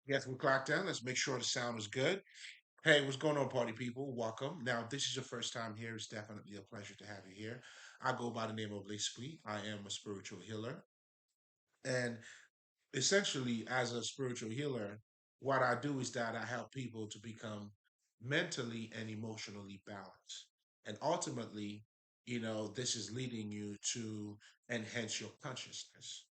Yes, we clocked in. Let's make sure the sound is good. Hey, what's going on, party people? Welcome. Now, if this is your first time here, it's definitely a pleasure to have you here. I go by the name of L'Esprit. I am a spiritual healer. And essentially, as a spiritual healer, what I do is that I help people to become mentally and emotionally balanced. And ultimately, this is leading you to enhance your consciousness,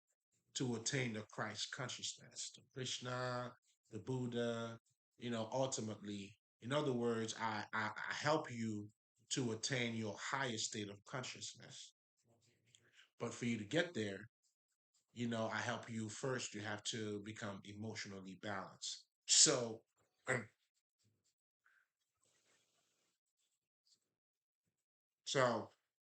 to attain the Christ consciousness, the Krishna, the Buddha, ultimately. In other words, I help you to attain your highest state of consciousness. But for you to get there, I help you first, you have to become emotionally balanced. So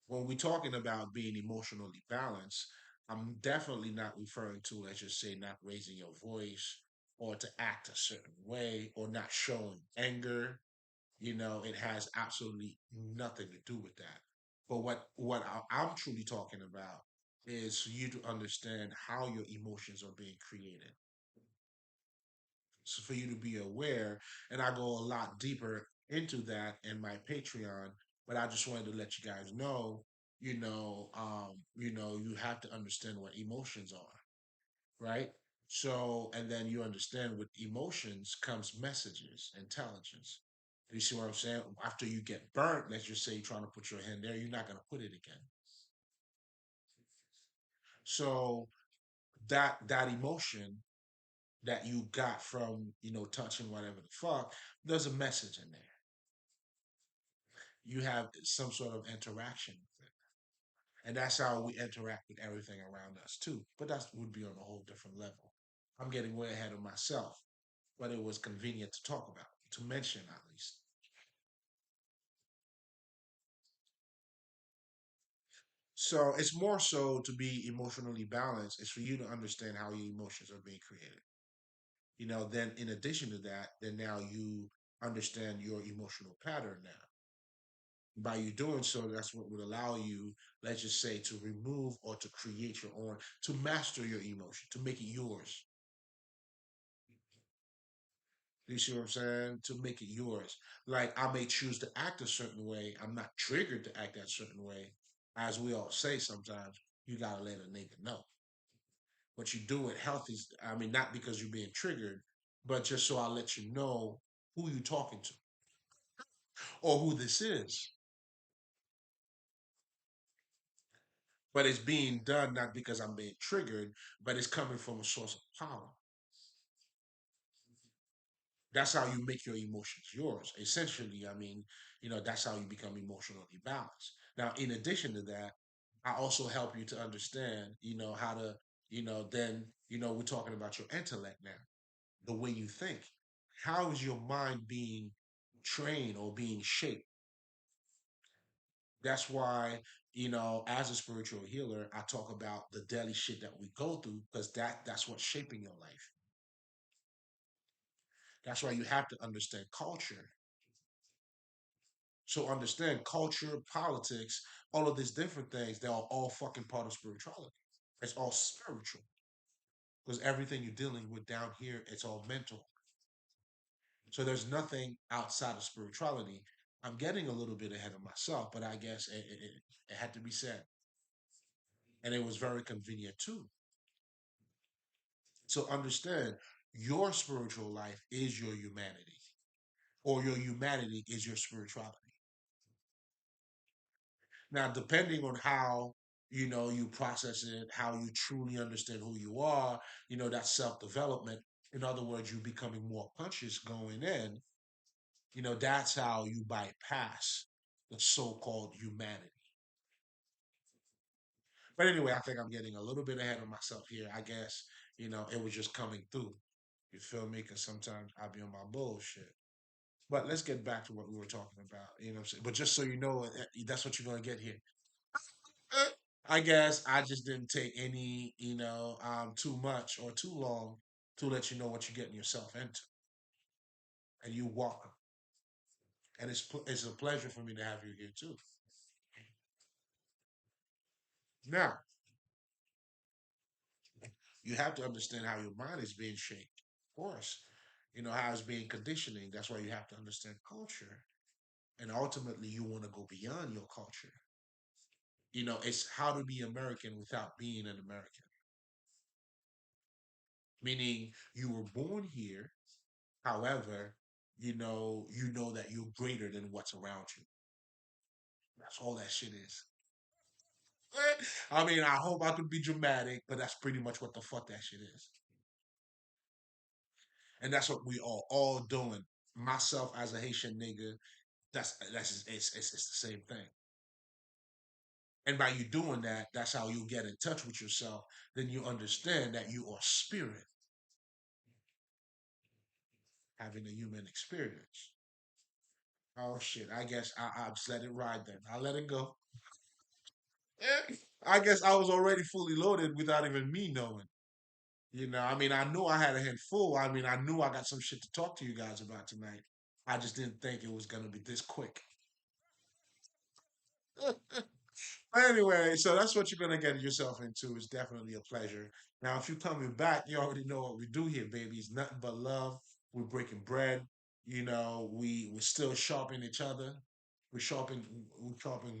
when we're talking about being emotionally balanced, I'm definitely not referring to, let's just say, not raising your voice or to act a certain way or not showing anger. It has absolutely nothing to do with that. But I'm truly talking about is for you to understand how your emotions are being created. So for you to be aware, and I go a lot deeper into that in my Patreon, but I just wanted to let you guys know, you have to understand what emotions are, right? So, and then you understand with emotions comes messages, intelligence. You see what I'm saying? After you get burnt, let's just say you're trying to put your hand there, you're not going to put it again. So that emotion that you got from touching whatever the fuck, there's a message in there. You have some sort of interaction with it, and that's how we interact with everything around us too. But that would be on a whole different level. I'm getting way ahead of myself, but it was convenient to talk about, to mention at least. So it's more so to be emotionally balanced. It's for you to understand how your emotions are being created. Then in addition to that, then now you understand your emotional pattern now. By you doing so, that's what would allow you, let's just say, to remove or to create your own, to master your emotion, to make it yours. You see what I'm saying? To make it yours. Like I may choose to act a certain way. I'm not triggered to act that certain way. As we all say sometimes, you gotta let a nigga know. But you do it healthy. I mean, not because you're being triggered, but just so I let you know who you talking to or who this is. But it's being done not because I'm being triggered, but it's coming from a source of power. That's how you make your emotions yours. Essentially, I mean, that's how you become emotionally balanced. Now, in addition to that, I also help you to understand, how to, then, we're talking about your intellect now, the way you think. How is your mind being trained or being shaped? That's why, as a spiritual healer, I talk about the daily shit that we go through because that's what's shaping your life. That's why you have to understand culture. So understand culture, politics, all of these different things, they are all fucking part of spirituality. It's all spiritual. Because everything you're dealing with down here, it's all mental. So there's nothing outside of spirituality. I'm getting a little bit ahead of myself, but I guess it had to be said. And it was very convenient too. So understand your spiritual life is your humanity, or your humanity is your spirituality. Now, depending on how you process it, how you truly understand who you are, that self development. In other words, you becoming more conscious going in. That's how you bypass the so-called humanity. But anyway, I think I'm getting a little bit ahead of myself here. I guess it was just coming through. You feel me? Because sometimes I be on my bullshit. But let's get back to what we were talking about. You know what I'm saying? But just so you know, that's what you're going to get here. I guess I just didn't take any, too much or too long to let you know what you're getting yourself into. And you welcome. And it's a pleasure for me to have you here too. Now, you have to understand how your mind is being shaped, of course. How it's being conditioning. That's why you have to understand culture. And ultimately, you want to go beyond your culture. It's how to be American without being an American, meaning you were born here. However, you know that you're greater than what's around you. That's all that shit is. I mean, I hope I could be dramatic, but that's pretty much what the fuck that shit is. And that's what we are all doing. Myself as a Haitian nigga, it's the same thing. And by you doing that, that's how you get in touch with yourself. Then you understand that you are spirit having a human experience. Oh shit! I guess I'll just let it ride then. I'll let it go. I guess I was already fully loaded without even me knowing. I mean, I knew I had a head full. I mean, I knew I got some shit to talk to you guys about tonight. I just didn't think it was gonna be this quick. Anyway, so that's what you're gonna get yourself into. It's definitely a pleasure. Now, if you're coming back, you already know what we do here, baby. It's nothing but love. We're breaking bread. We're still sharpening each other. We're sharpening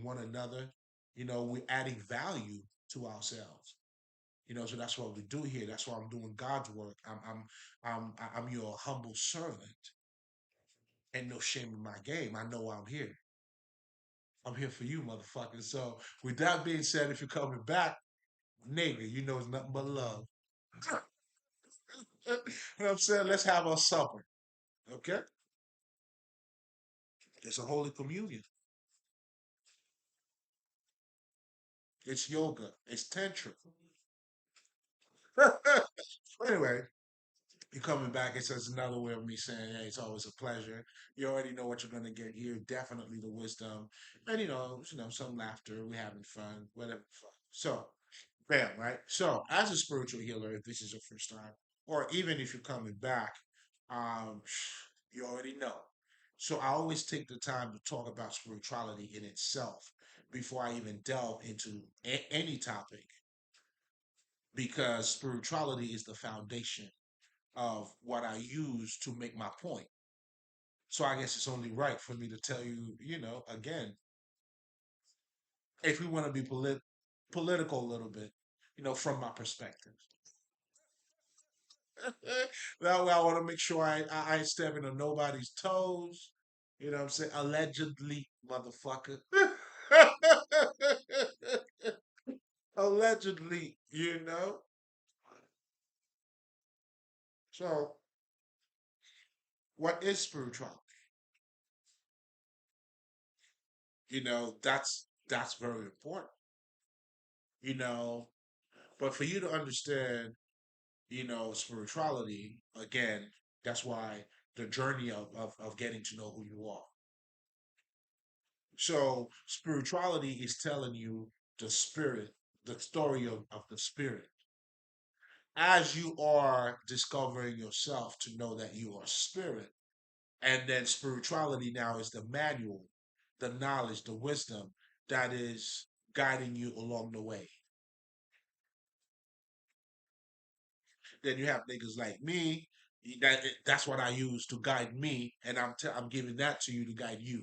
one another. We're adding value to ourselves. So that's what we do here. That's why I'm doing God's work. I'm your humble servant. Ain't no shame in my game. I know I'm here. I'm here for you, motherfucker. So with that being said, if you're coming back, nigga, it's nothing but love. You know what I'm saying? Let's have our supper. Okay? It's a holy communion. It's yoga. It's tantra. Anyway, you're coming back. It's just another way of me saying, hey, it's always a pleasure. You already know what you're gonna get here. Definitely the wisdom, and some laughter. We're having fun, whatever. Fun. So, bam, right? So, as a spiritual healer, if this is your first time, or even if you're coming back, um, you already know. So, I always take the time to talk about spirituality in itself before I even delve into any topic, because spirituality is the foundation of what I use to make my point. So, I guess it's only right for me to tell you, again, if we want to be political a little bit, from my perspective. That way, I want to make sure I ain't stepping on nobody's toes. You know what I'm saying? Allegedly, motherfucker. Allegedly, you know. So, what is spirituality? That's very important. You know, but for you to understand, spirituality, again, that's why the journey of getting to know who you are. So spirituality is telling you the spirit, the story of the spirit. As you are discovering yourself to know that you are spirit, and then spirituality now is the manual, the knowledge, the wisdom that is guiding you along the way. Then you have niggas like me. That's what I use to guide me, and I'm giving that to you to guide you.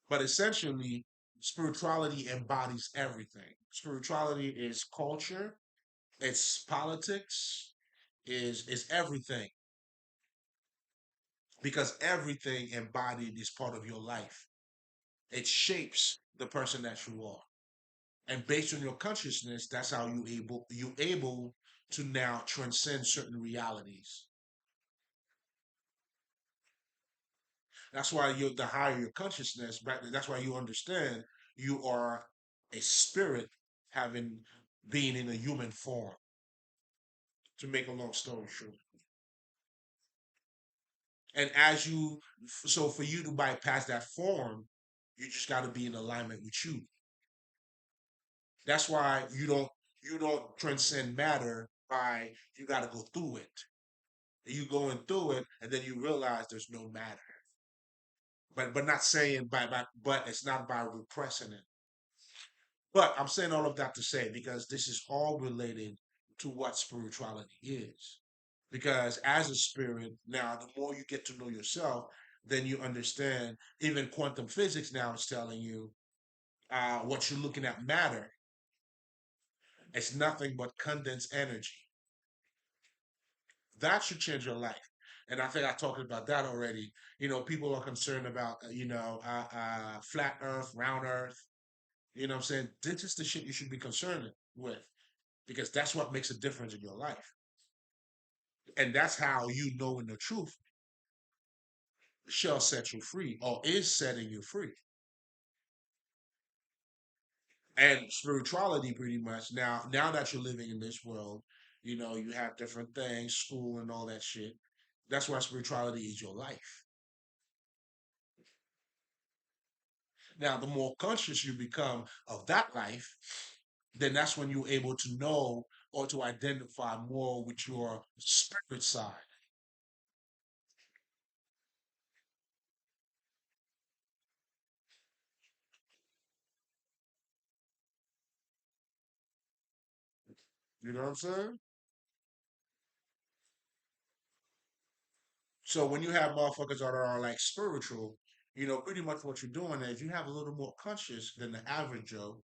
But essentially, spirituality embodies everything. Spirituality is culture, it's politics, is everything, because everything embodied is part of your life. It shapes the person that you are. And based on your consciousness, that's how you able to now transcend certain realities. That's why the higher your consciousness, that's why you understand you are a spirit having being in a human form. To make a long story short, and so for you to bypass that form, you just got to be in alignment with you. That's why you don't transcend matter by you got to go through it. You going through it, and then you realize there's no matter. But not saying but it's not by repressing it. But I'm saying all of that to say because this is all related to what spirituality is. Because as a spirit, now the more you get to know yourself, then you understand. Even quantum physics now is telling you what you're looking at matter. It's nothing but condensed energy. That should change your life. And I think I talked about that already. People are concerned about, flat Earth, round Earth. You know what I'm saying? This is the shit you should be concerned with because that's what makes a difference in your life. And that's how you knowing the truth shall set you free or is setting you free. And spirituality pretty much now that you're living in this world, you have different things, school and all that shit. That's why spirituality is your life. Now, the more conscious you become of that life, then that's when you're able to know or to identify more with your spirit side. You know what I'm saying? So when you have motherfuckers that are like spiritual, pretty much what you're doing is you have a little more conscious than the average Joe,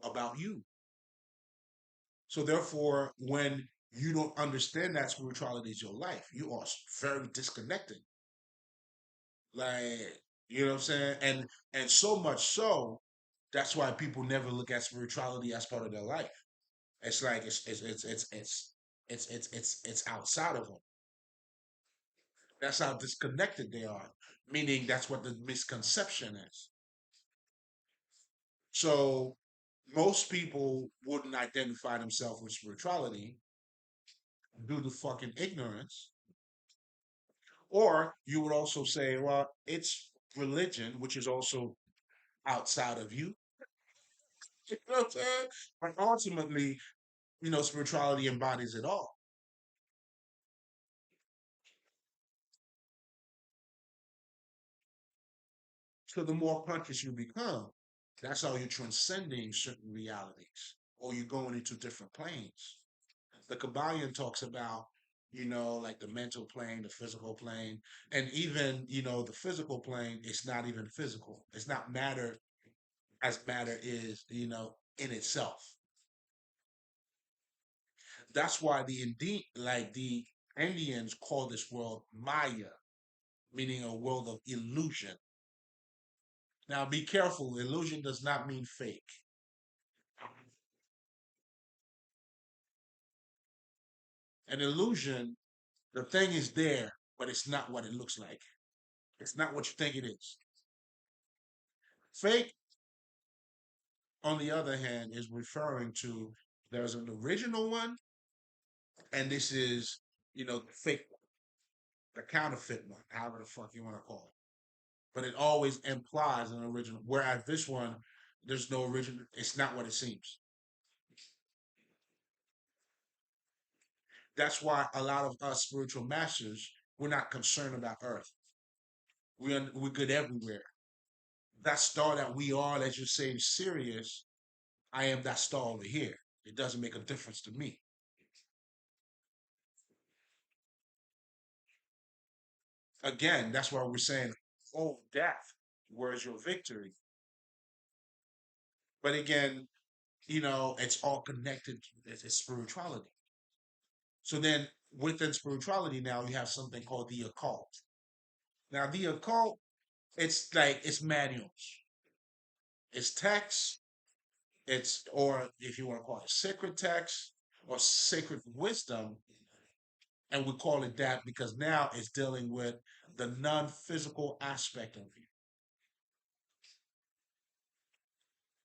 about you. So therefore, when you don't understand that spirituality is your life, you are very disconnected. Like, you know what I'm saying? And so much so, that's why people never look at spirituality as part of their life. It's like it's outside of them. That's how disconnected they are. Meaning that's what the misconception is. So most people wouldn't identify themselves with spirituality due to fucking ignorance. Or you would also say, well, it's religion, which is also outside of you. You know what I'm saying? But ultimately, spirituality embodies it all. So the more conscious you become, that's how you're transcending certain realities or you're going into different planes. The Kabbalion talks about, like the mental plane, the physical plane, and even, the physical plane is not even physical. It's not matter as matter is, in itself. That's why the Indians call this world Maya, meaning a world of illusion. Now, be careful. Illusion does not mean fake. An illusion, the thing is there, but it's not what it looks like. It's not what you think it is. Fake, on the other hand, is referring to there's an original one, and this is, the fake one, the counterfeit one, however the fuck you want to call it. But it always implies an original. Whereas this one, there's no original. It's not what it seems. That's why a lot of us spiritual masters, we're not concerned about Earth. We're good everywhere. That star that we are, that you say is serious, I am that star over here. It doesn't make a difference to me. Again, that's why we're saying, oh, death, where's your victory? But again, it's all connected. It's spirituality. So then within spirituality now you have something called the occult. Now the occult, it's like it's manuals, it's text, or if you want to call it sacred text or sacred wisdom, and we call it that because now it's dealing with the non-physical aspect of you.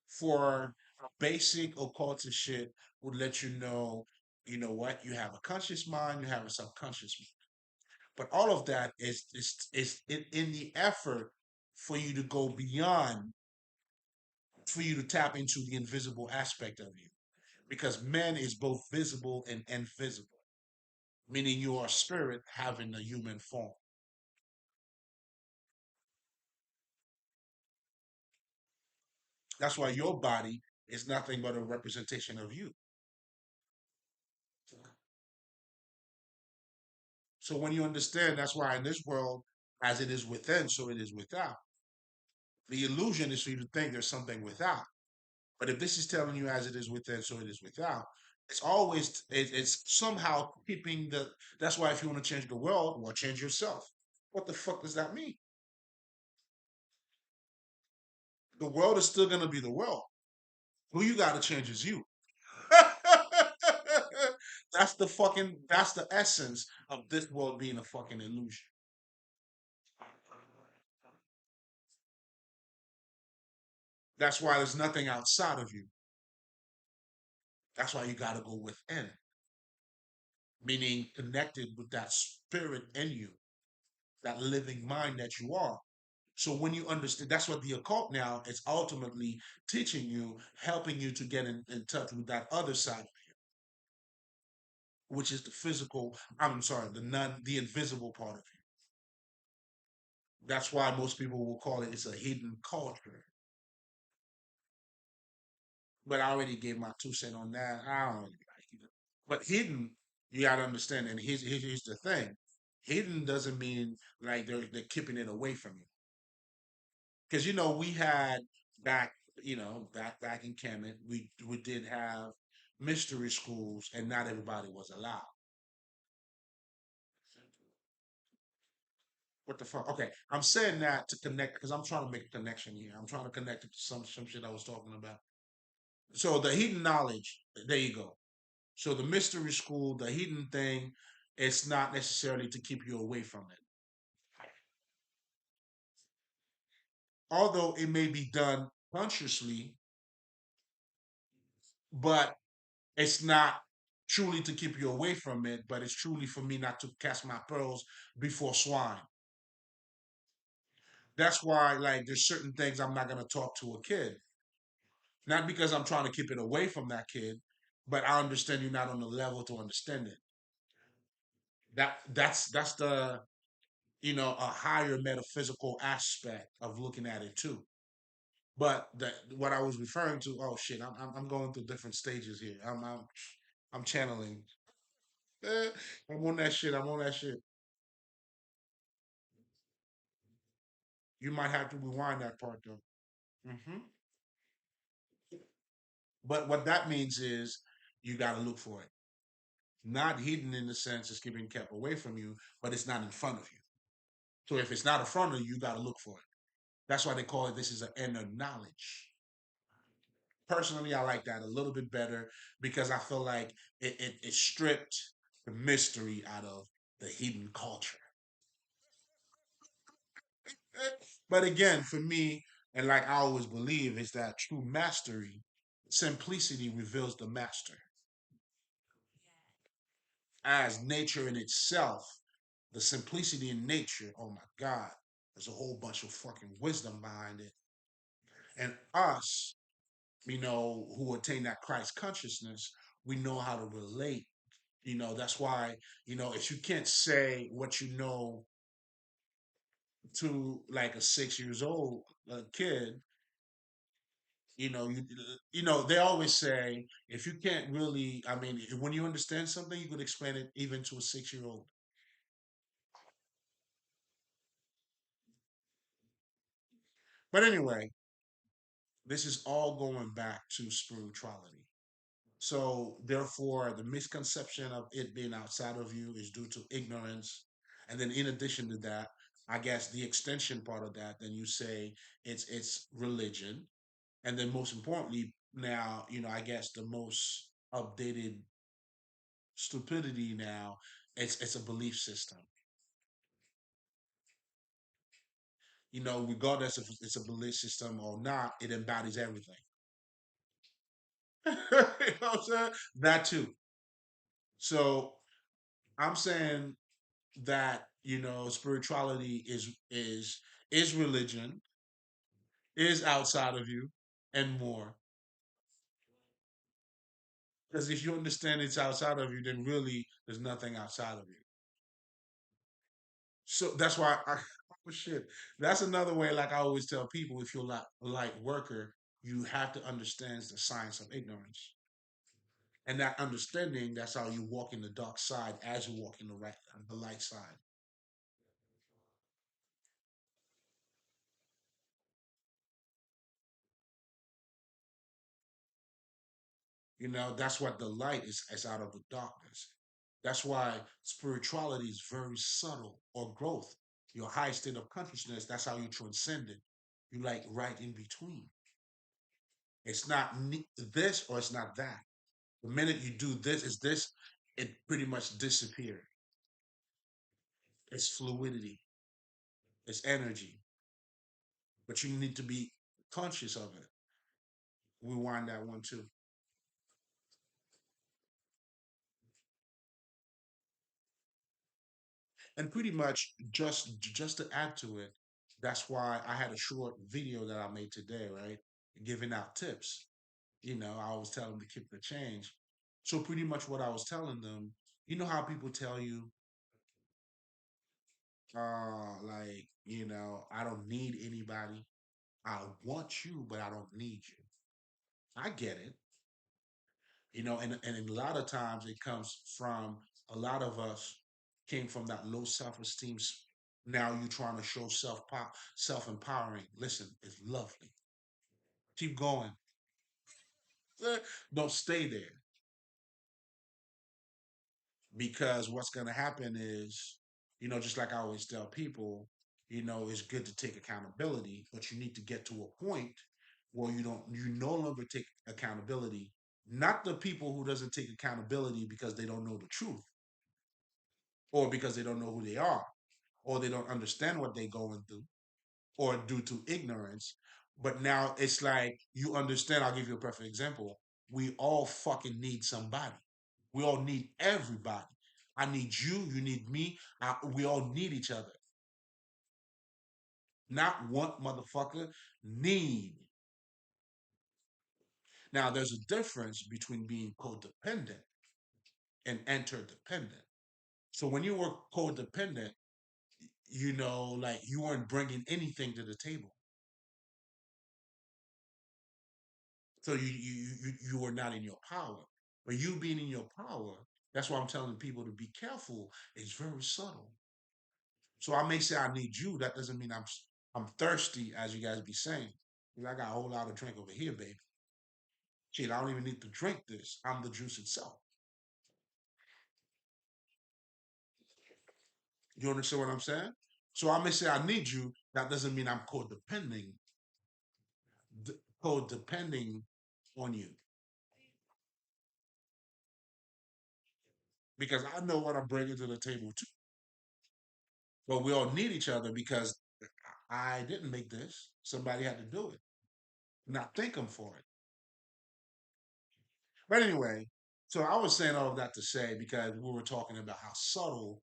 For basic occultist shit would let you know what, you have a conscious mind, you have a subconscious mind. But all of that is in the effort for you to go beyond, for you to tap into the invisible aspect of you. Because man is both visible and invisible, meaning you are spirit having a human form. That's why your body is nothing but a representation of you. So when you understand, that's why in this world, as it is within, so it is without. The illusion is for you to think there's something without. But if this is telling you as it is within, so it is without, it's always it's somehow keeping the. That's why if you want to change the world, well, change yourself. What the fuck does that mean? The world is still gonna be the world. Who you got to change is you. That's the fucking. That's the essence of this world being a fucking illusion. That's why there's nothing outside of you. That's why you got to go within, meaning connected with that spirit in you, that living mind that you are. So when you understand, that's what the occult now is ultimately teaching you, helping you to get in touch with that other side, which is the physical. I'm sorry, the invisible part of you. That's why most people will call it it's a hidden culture. But I already gave my 2 cents on that. I don't really like it. But hidden, you gotta understand. And here's the thing: hidden doesn't mean like they're keeping it away from you. Because we had back, back in Kemet, we did have mystery schools, and not everybody was allowed. What the fuck? Okay, I'm saying that to connect because I'm trying to make a connection here. I'm trying to connect it to some shit I was talking about. So the hidden knowledge, there you go. So the mystery school, the hidden thing, it's not necessarily to keep you away from it. Although it may be done consciously, but it's not truly to keep you away from it, but it's truly for me not to cast my pearls before swine. That's why, like, there's certain things I'm not gonna talk to a kid. Not because I'm trying to keep it away from that kid, but I understand you're not on the level to understand it. That's the a higher metaphysical aspect of looking at it too. But what I was referring to, oh shit, I'm going through different stages here. I'm channeling. Eh, I'm on that shit. I'm on that shit. You might have to rewind that part though. Hmm. But what that means is you got to look for it. Not hidden in the sense it's being kept away from you, but it's not in front of you. So if it's not in front of you, you got to look for it. That's why they call it this is an inner knowledge. Personally, I like that a little bit better because I feel like it stripped the mystery out of the hidden culture. But again, for me, and like I always believe, is that true mastery, simplicity reveals the master. As nature in itself, the simplicity in nature, oh my God, there's a whole bunch of fucking wisdom behind it. And us, who attain that Christ consciousness, we know how to relate. That's why, if you can't say what you know to like a 6 years old kid, they always say if you can't really, I mean, when you understand something, you could explain it even to a 6 year old. But anyway, this is all going back to spirituality. So therefore, the misconception of it being outside of you is due to ignorance. And then in addition to that, I guess the extension part of that, then you say it's religion. And then most importantly, now, I guess the most updated stupidity now, it's a belief system. Regardless if it's a belief system or not, it embodies everything. You know what I'm saying? That too. So I'm saying that spirituality is religion, is outside of you, and more. Because if you understand it's outside of you, then really there's nothing outside of you. So that's why oh shit. That's another way, like I always tell people, if you're like worker, you have to understand the science of ignorance. And that understanding, that's how you walk in the dark side as you walk in the light side. That's what the light is out of the darkness. That's why spirituality is very subtle, or growth. Your high state of consciousness, that's how you transcend it. You like right in between. It's not this or it's not that. The minute you do this is this, it pretty much disappears. It's fluidity, it's energy, but you need to be conscious of it. We wind that one too. And pretty much just to add to it, that's why I had a short video that I made today, right? Giving out tips. I always tell them to keep the change. So pretty much what I was telling them, how people tell you, like, I don't need anybody. I want you, but I don't need you. I get it. And a lot of times it comes from a lot of us came from that low self-esteem. Now you're trying to show self-empowering. Listen, it's lovely. Keep going. Don't stay there, because what's going to happen is, just like I always tell people, it's good to take accountability, but you need to get to a point where you no longer take accountability. Not the people who doesn't take accountability because they don't know the truth, or because they don't know who they are, or they don't understand what they're going through, or due to ignorance. But now it's like you understand. I'll give you a perfect example. We all fucking need somebody. We all need everybody. I need you. You need me. We all need each other. Not want, motherfucker. Need. Now, there's a difference between being codependent and interdependent. So when you were codependent, like you weren't bringing anything to the table. So you were not in your power. But you being in your power, that's why I'm telling people to be careful. It's very subtle. So I may say I need you. That doesn't mean I'm thirsty, as you guys be saying. 'Cause I got a whole lot of drink over here, baby. Shit, I don't even need to drink this. I'm the juice itself. You understand what I'm saying? So I may say I need you. That doesn't mean I'm codepending on you, because I know what I'm bringing to the table too. But we all need each other, because I didn't make this. Somebody had to do it. Not thank them for it. But anyway, so I was saying all of that to say, because we were talking about how subtle,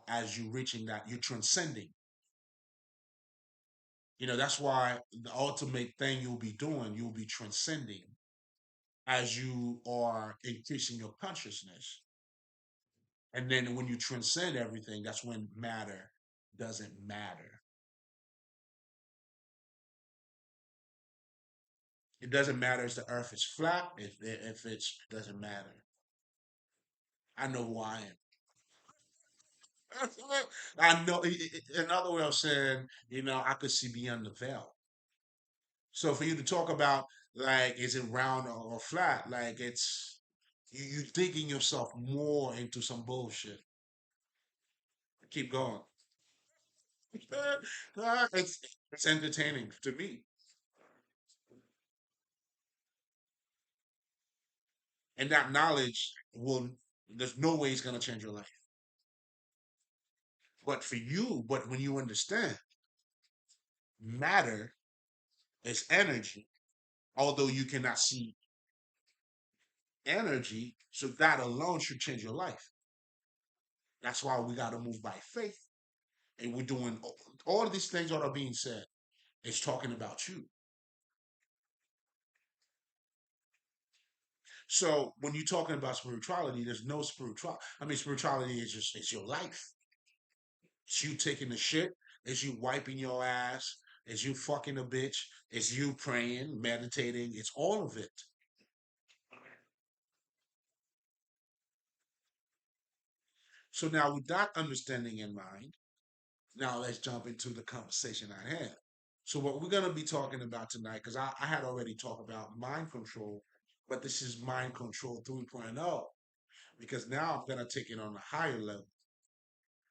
as you reaching that, you're transcending. That's why the ultimate thing you'll be doing, you'll be transcending as you are increasing your consciousness. And then when you transcend everything, that's when matter doesn't matter. It doesn't matter if the earth is flat, if it's doesn't matter. I know who I am. I know. Another way of saying, I could see beyond the veil. So for you to talk about, like, is it round or flat? Like, it's you digging yourself more into some bullshit. Keep going. It's entertaining to me, and that knowledge will. There's no way it's gonna change your life. But when you understand, matter is energy, although you cannot see energy, so that alone should change your life. That's why we got to move by faith. And we're doing all of these things that are being said. It's talking about you. So when you're talking about spirituality, there's no spirituality. I mean, spirituality is just, it's your life. It's you taking the shit. It's you wiping your ass. It's you fucking a bitch. It's you praying, meditating. It's all of it. So now with that understanding in mind, now let's jump into the conversation at hand. So what we're gonna be talking about tonight, because I had already talked about mind control, but this is mind control 3.0, because now I'm gonna take it on a higher level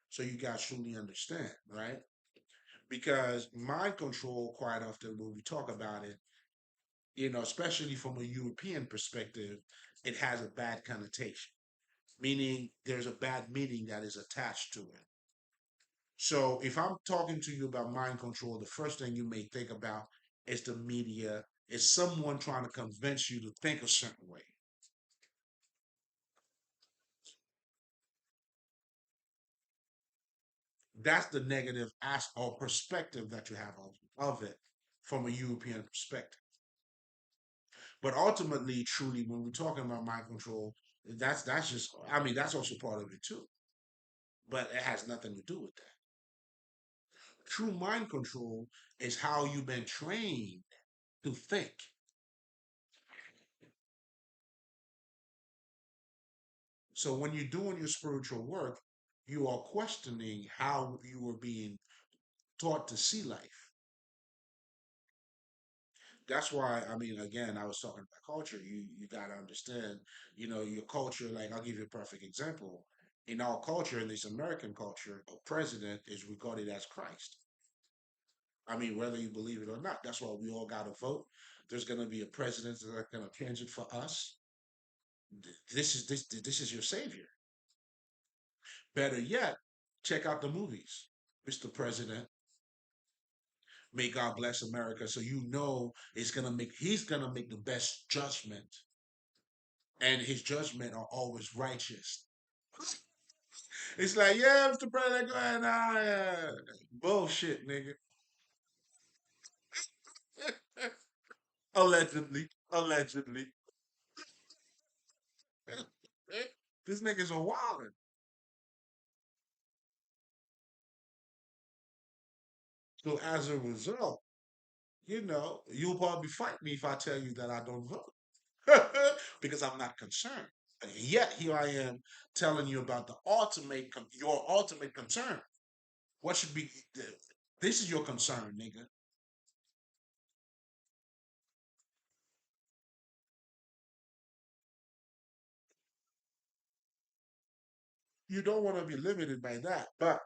so you guys truly understand, right? Because mind control, quite often when we talk about it, especially from a European perspective, it has a bad connotation, meaning there's a bad meaning that is attached to it. So if I'm talking to you about mind control, the first thing you may think about is the media, is someone trying to convince you to think a certain way. That's the negative aspect or perspective that you have of it from a European perspective. But ultimately, truly, when we're talking about mind control, that's just I mean, that's also part of it too. But it has nothing to do with that. True mind control is how you've been trained to think. So when you're doing your spiritual work, you are questioning how you were being taught to see life. That's why, I mean, again, I was talking about culture. You gotta understand, your culture. Like, I'll give you a perfect example. In our culture, in this American culture, a president is regarded as Christ. I mean, whether you believe it or not, that's why we all gotta vote. There's gonna be a president that's gonna change it for us. This is your savior. Better yet, check out the movies. Mr. President, may God bless America. So he's gonna make the best judgment, and his judgment are always righteous. It's like, yeah, Mr. President, go ahead. Nah, yeah. Bullshit, nigga. Allegedly, allegedly. This nigga's a wildin'. So as a result, you'll probably fight me if I tell you that I don't vote. Because I'm not concerned. Yet here I am telling you about your ultimate concern. What should be this is your concern, nigga. You don't want to be limited by that. But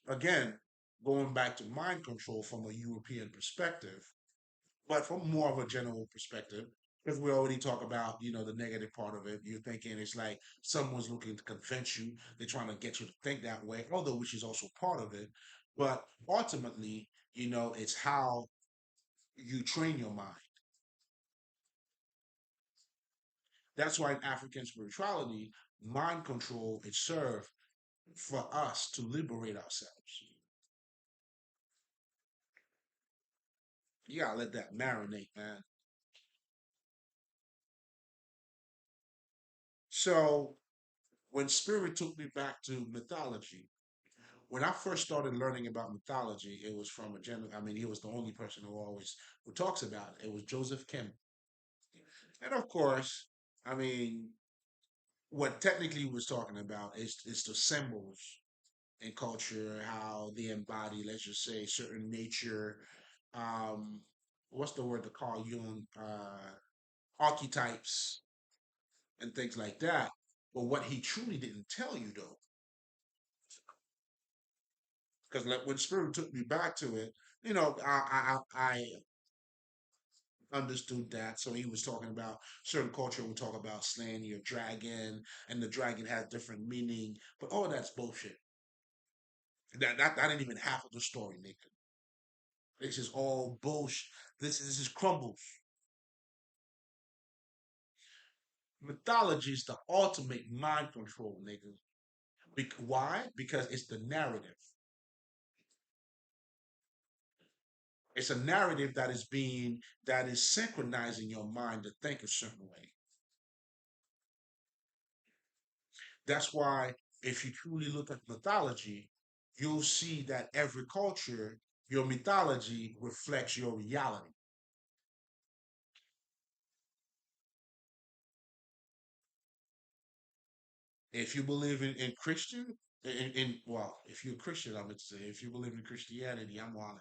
again, going back to mind control from a European perspective, but from more of a general perspective, because we already talk about, the negative part of it. You're thinking it's like someone's looking to convince you, they're trying to get you to think that way, although which is also part of it. But ultimately, it's how you train your mind. That's why in African spirituality, mind control is served for us to liberate ourselves. You gotta let that marinate, man. So when spirit took me back to mythology, when I first started learning about mythology, it was from a general. I mean, he was the only person who talks about it. It was Joseph Campbell, and of course, I mean, what technically he was talking about is the symbols in culture, how they embody, let's just say, certain nature. Um, what's the word to call Jung? Archetypes and things like that. But what he truly didn't tell you though, because like when Spirit took me back to it, I understood that. So he was talking about certain culture would talk about slaying your dragon, and the dragon has different meaning, but all that's bullshit. That ain't even half of the story, nigga. This is all bullshit. This is crumbles. Mythology is the ultimate mind control, nigga. Why? Because it's the narrative. It's a narrative that is synchronizing your mind to think a certain way. That's why if you truly look at mythology, you'll see that every culture, your mythology reflects your reality. If you believe in Christian, well, if you're a Christian, I would say, if you believe in Christianity, I'm one.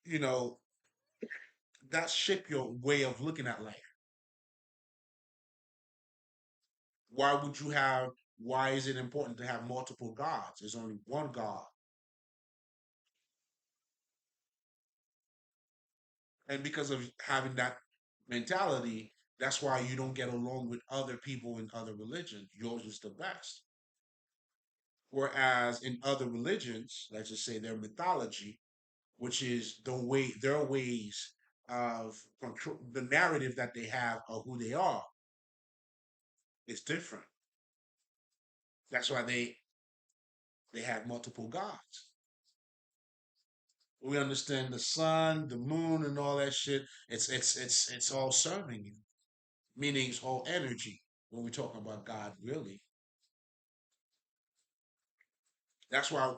You know, that shape your way of looking at life. Why would you have? Why is it important to have multiple gods? There's only one God, and because of having that mentality, that's why you don't get along with other people in other religions. Yours is the best. Whereas in other religions, let's just say their mythology, which is their ways of control, the narrative that they have of who they are is different. That's why they have multiple gods. We understand the sun, the moon, and all that shit. It's all serving you, meaning it's all energy. When we talk about God, really, that's why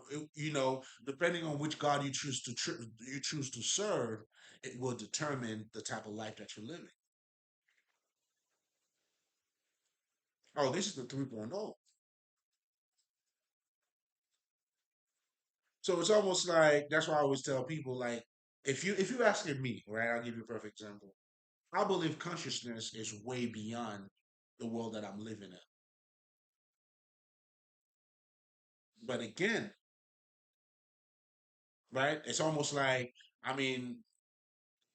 depending on which God you choose to serve, it will determine the type of life that you're living. Oh, this is the 3.0. So it's almost like that's why I always tell people like if you asking me, right, I'll give you a perfect example. I believe consciousness is way beyond the world that I'm living in. But again, right, it's almost like I mean,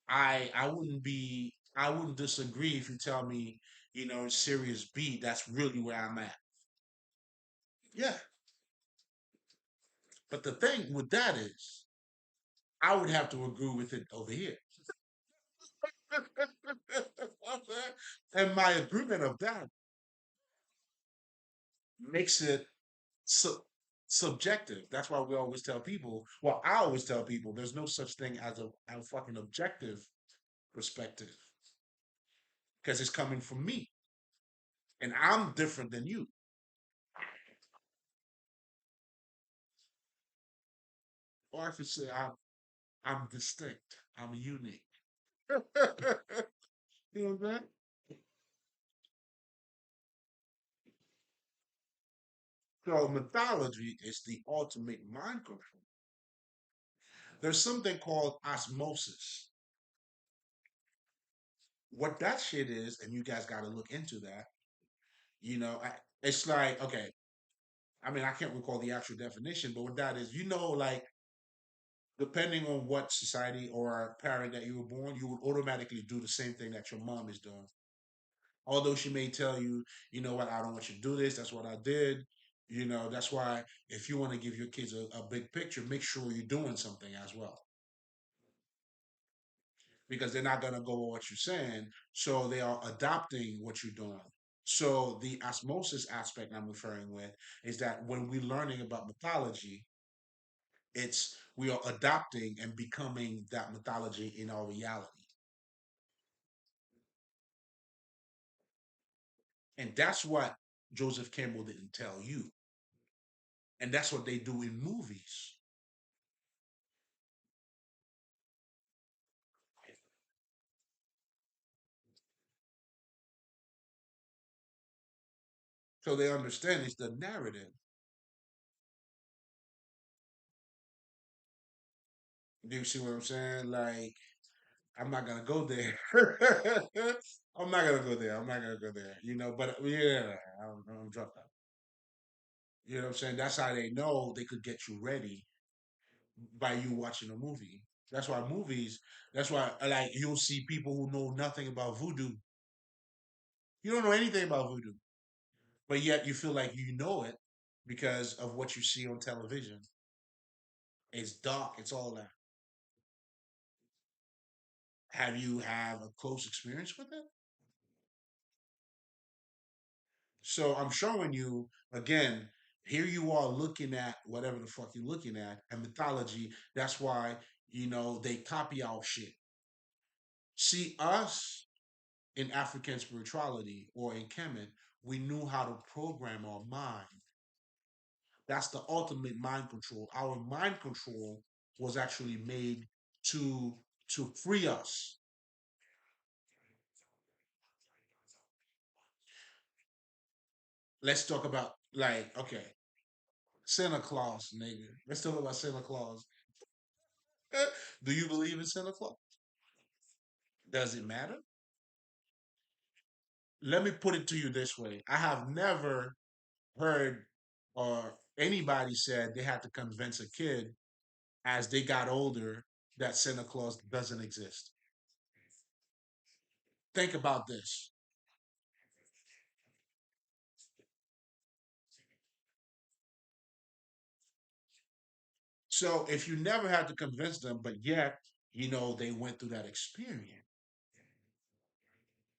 I wouldn't disagree if you tell me, Sirius B, that's really where I'm at. Yeah. But the thing with that is I would have to agree with it over here. And my agreement of that makes it su- subjective. That's why we always tell people. Well, I always tell people there's no such thing as a fucking objective perspective because it's coming from me, and I'm different than you. Or I could say I'm distinct. I'm unique. You know what I'm saying? So mythology is the ultimate mind control. There's something called osmosis. What that shit is, and you guys got to look into that. It's like okay, I mean, I can't recall the actual definition, but what that is, like depending on what society or parent that you were born, you would automatically do the same thing that your mom is doing. Although she may tell you, you know what, I don't want you to do this. That's what I did. That's why if you want to give your kids a big picture, make sure you're doing something as well. Because they're not going to go with what you're saying. So they are adopting what you're doing. So the osmosis aspect I'm referring with is that when we're learning about mythology, it's we are adopting and becoming that mythology in our reality. And that's what Joseph Campbell didn't tell you. And that's what they do in movies. So they understand it's the narrative. Do you see what I'm saying? Like, I'm not gonna go there. I'm not gonna go there. I'm not gonna go there. But yeah, I'm drunk. You know what I'm saying? That's how they know they could get you ready by you watching a movie. That's why movies. That's why like you'll see people who know nothing about voodoo. You don't know anything about voodoo, but yet you feel like you know it because of what you see on television. It's dark. It's all that. Have you have a close experience with it? So I'm showing you again. Here you are looking at whatever the fuck you're looking at, and mythology. That's why they copy our shit. See us in African spirituality or in Kemet, we knew how to program our mind. That's the ultimate mind control. Our mind control was actually made to free us. let's talk about like okay, Santa Claus, nigga. Let's talk about Santa Claus. Do you believe in Santa Claus? Does it matter? Let me put it to you this way: I have never heard or anybody said they had to convince a kid as they got older that Santa Claus doesn't exist. Think about this. So if you never had to convince them, but yet, they went through that experience.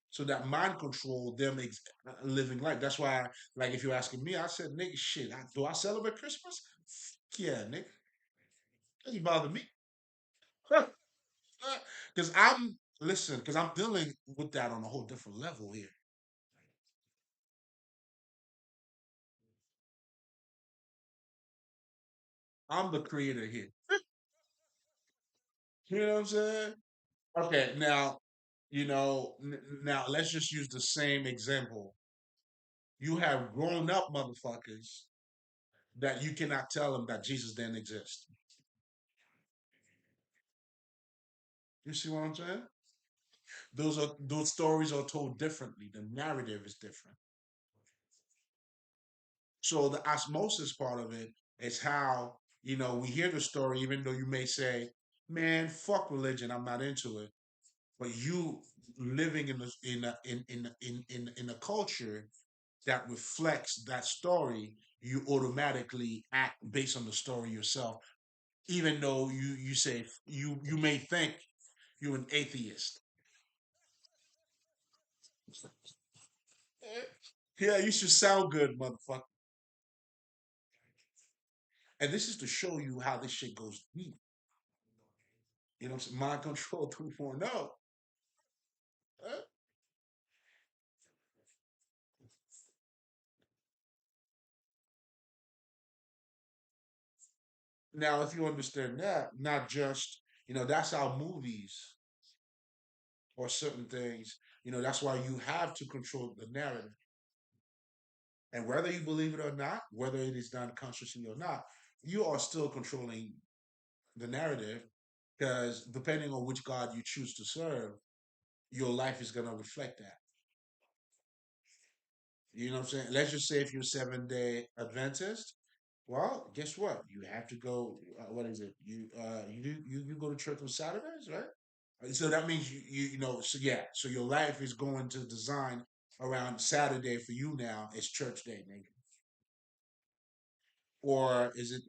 So that mind control them living life. That's why, like, if you're asking me, I said, nigga, shit, do I celebrate Christmas? Yeah, nigga. Doesn't bother me. Because listen, because I'm dealing with that on a whole different level here. I'm the creator here. You know what I'm saying? Okay, now, now let's just use the same example. You have grown up motherfuckers that you cannot tell them that Jesus didn't exist. You see what I'm saying? Those stories are told differently. The narrative is different. So the osmosis part of it is how, we hear the story, even though you may say, man, fuck religion, I'm not into it. But you living in a culture that reflects that story, you automatically act based on the story yourself, even though you say you may think you're an atheist. Yeah, you should sound good, motherfucker. And this is to show you how this shit goes deep. You know what I'm saying? Mind control 2.0. Uh, Now, if you understand that, not just, that's how movies or certain things, that's why you have to control the narrative. And whether you believe it or not, whether it is done consciously or not, you are still controlling the narrative because depending on which God you choose to serve, your life is going to reflect that. You know what I'm saying? Let's just say if you're 7 day Adventist, well, guess what? You have to go. What is it? You go to church on Saturdays, right? So that means so yeah. So your life is going to design around Saturday for you now. It's church day, nigga. Or is it?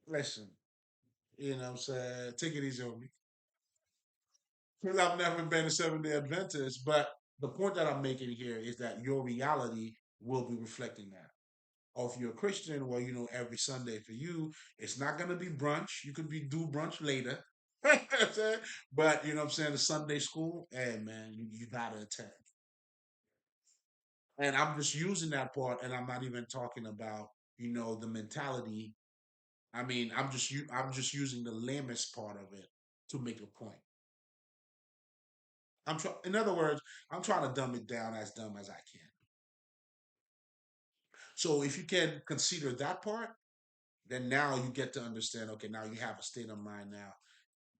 Listen, you know what I'm saying? Take it easy on me. Because I've never been a 7 day Adventist, but the point that I'm making here is that your reality will be reflecting that. Or if you're a Christian, well, every Sunday for you, it's not gonna be brunch. You could be do brunch later. But you know what I'm saying, the Sunday school, hey man, you gotta attend. And I'm just using that part, and I'm not even talking about, the mentality. I mean, I'm just using the lamest part of it to make a point. In other words, I'm trying to dumb it down as dumb as I can. So if you can consider that part, then now you get to understand, okay, now you have a state of mind now.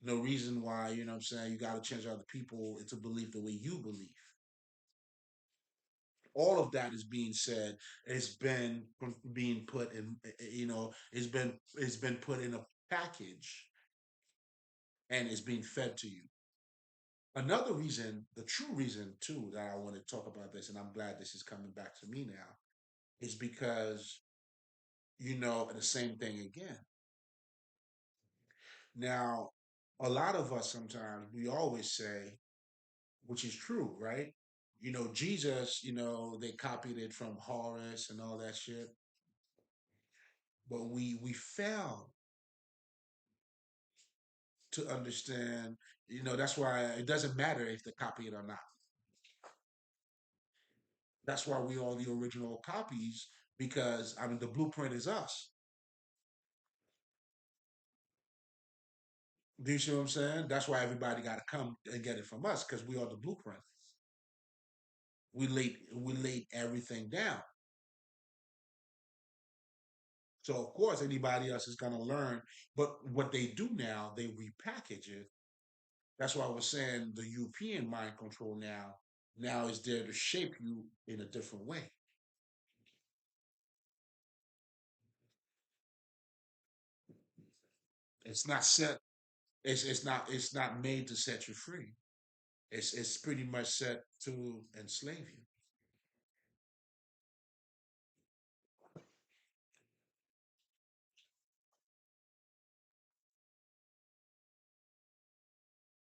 No reason why, you know what I'm saying, you got to change other people to believe the way you believe. All of that is being said. It's been being put in, it's been put in a package and it's being fed to you. Another reason, the true reason too, that I want to talk about this, and I'm glad this is coming back to me now, is because, the same thing again. Now, a lot of us sometimes, we always say, which is true, right? Jesus, they copied it from Horace and all that shit, but we fail to understand, that's why it doesn't matter if they copy it or not. That's why we are the original copies because I mean the blueprint is us. Do you see what I'm saying? That's why everybody got to come and get it from us because we are the blueprint. We laid everything down. So of course anybody else is gonna learn. But what they do now, they repackage it. That's why I was saying the European mind control now is there to shape you in a different way. It's not set. It's not made to set you free. It's pretty much set to enslave you.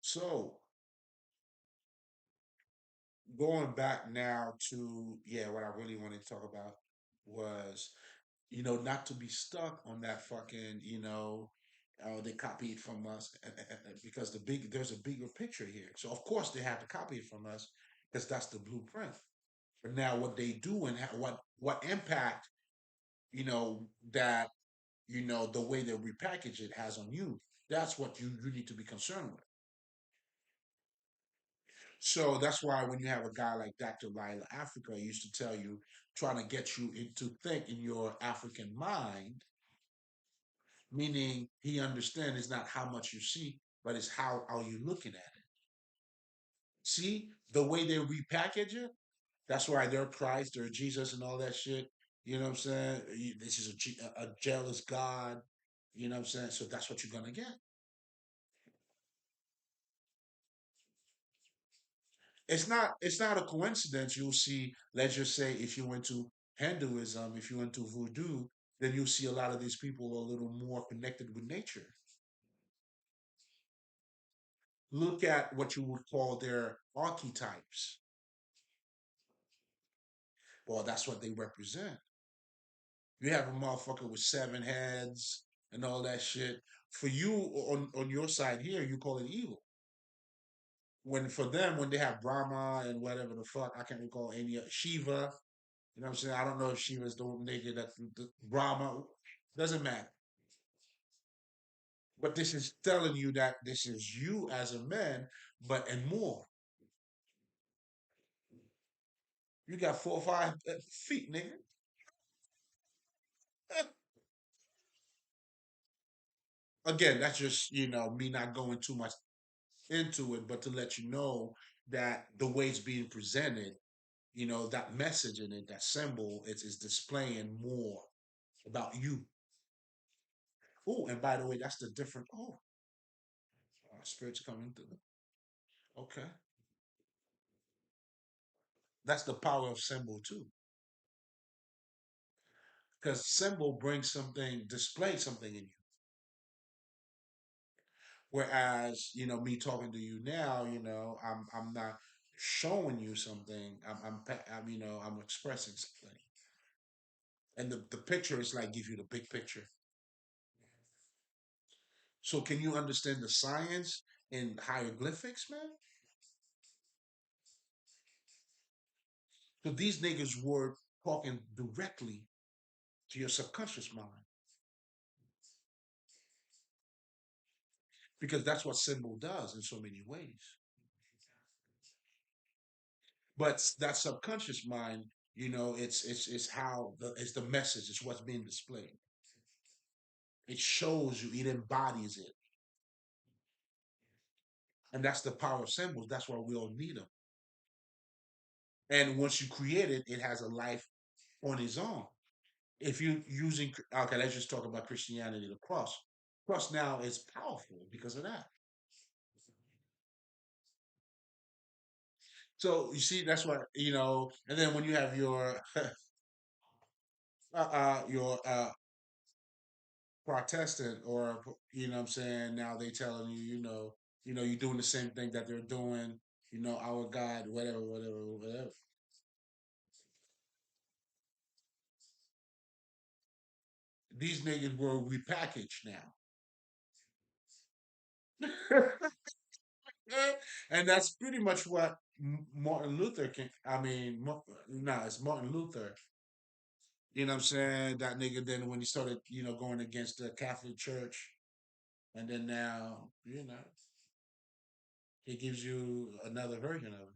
So going back now to, yeah, what I really wanted to talk about was, not to be stuck on that fucking, they copy it from us, because there's a bigger picture here. So of course they have to copy it from us because that's the blueprint. But now what they do and what impact, you know, that the way they repackage it has on you. That's what you need to be concerned with. So that's why when you have a guy like Dr. Lila Africa, he used to tell you, trying to get you into think in your African mind, meaning he understands it's not how much you see, but it's how are you looking at it. See the way they repackage it. That's why they're Christ, they're Jesus, and all that shit. You know what I'm saying? This is a jealous God. You know what I'm saying? So that's what you're gonna get. It's not a coincidence. You'll see, let's just say, if you went to Hinduism, if you went to Voodoo, then you'll see a lot of these people a little more connected with nature. Look at what you would call their archetypes. Well, that's what they represent. You have a motherfucker with seven heads and all that shit. For you, on your side here, you call it evil. When for them, when they have Brahma and whatever the fuck, I can't recall any Shiva. You know what I'm saying? I don't know if Shiva's the nigga that the Brahma, doesn't matter. But this is telling you that this is you as a man, but and more. You got 4 or 5 feet, nigga. Again, that's just me not going too much into it, but to let you know that the way it's being presented, that message in it, that symbol, is displaying more about you. Oh, and by the way, that's the different. Oh, spirits coming through. Okay, that's the power of symbol too, because symbol brings something, display something in you. Whereas, me talking to you now, I'm not showing you something. I'm expressing something, and the picture is like give you the big picture. So can you understand the science in hieroglyphics, man? So these niggas were talking directly to your subconscious mind because that's what symbol does in so many ways. But that subconscious mind, it's how it's the message, it's what's being displayed. It shows you, it embodies it, and that's the power of symbols. That's why we all need them. And once you create it, it has a life on its own. If you using, okay, let's just talk about Christianity, the cross. Cross now is powerful because of that. So you see, that's why and then when you have your Protestant, or what I'm saying, now they telling you, you're doing the same thing that they're doing, our God, whatever, whatever, whatever. These niggas were repackaged now. And that's pretty much what Martin Luther can. I mean, no, it's Martin Luther. You know what I'm saying? That nigga then when he started, going against the Catholic Church, and then now, he gives you another version of it.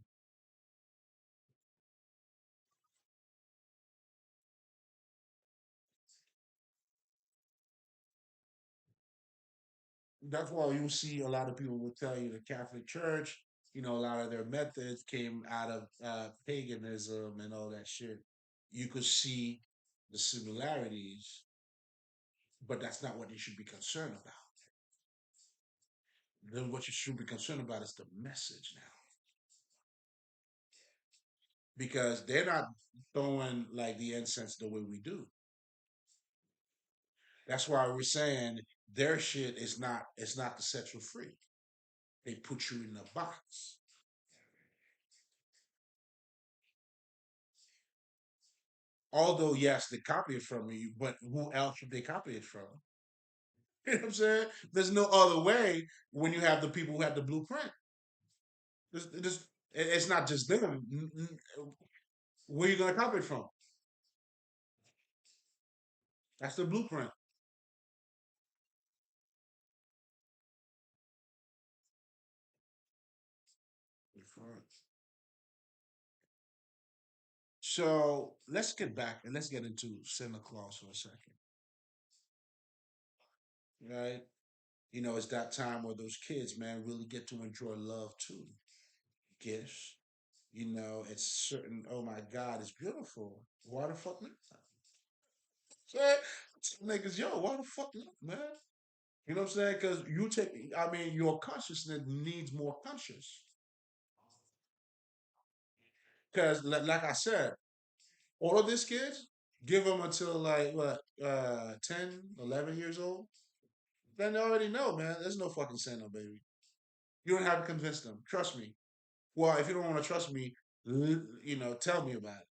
That's why you see a lot of people will tell you the Catholic Church, a lot of their methods came out of paganism and all that shit. You could see the similarities, but that's not what you should be concerned about. Then what you should be concerned about is the message now, because they're not throwing like the incense the way we do. That's why we're saying their shit is not. It's not to set you free. They put you in a box. Although yes, they copy it from you, but who else should they copy it from? You know what I'm saying? There's no other way when you have the people who have the blueprint. It's not just them. Where you gonna copy it from? That's the blueprint. So let's get back and let's get into Santa Claus for a second, right? It's that time where those kids, man, really get to enjoy love too. Gifts, it's certain. Oh my God, it's beautiful. Why the fuck not? Say, niggas, yo, why the fuck not, man? You know what I'm saying? Because you take, I mean, your consciousness needs more conscious. Because, like I said, all of these kids, give them until like what, 10, 11 years old. Then they already know, man. There's no fucking Santa, baby. You don't have to convince them. Trust me. Well, if you don't want to trust me, tell me about it.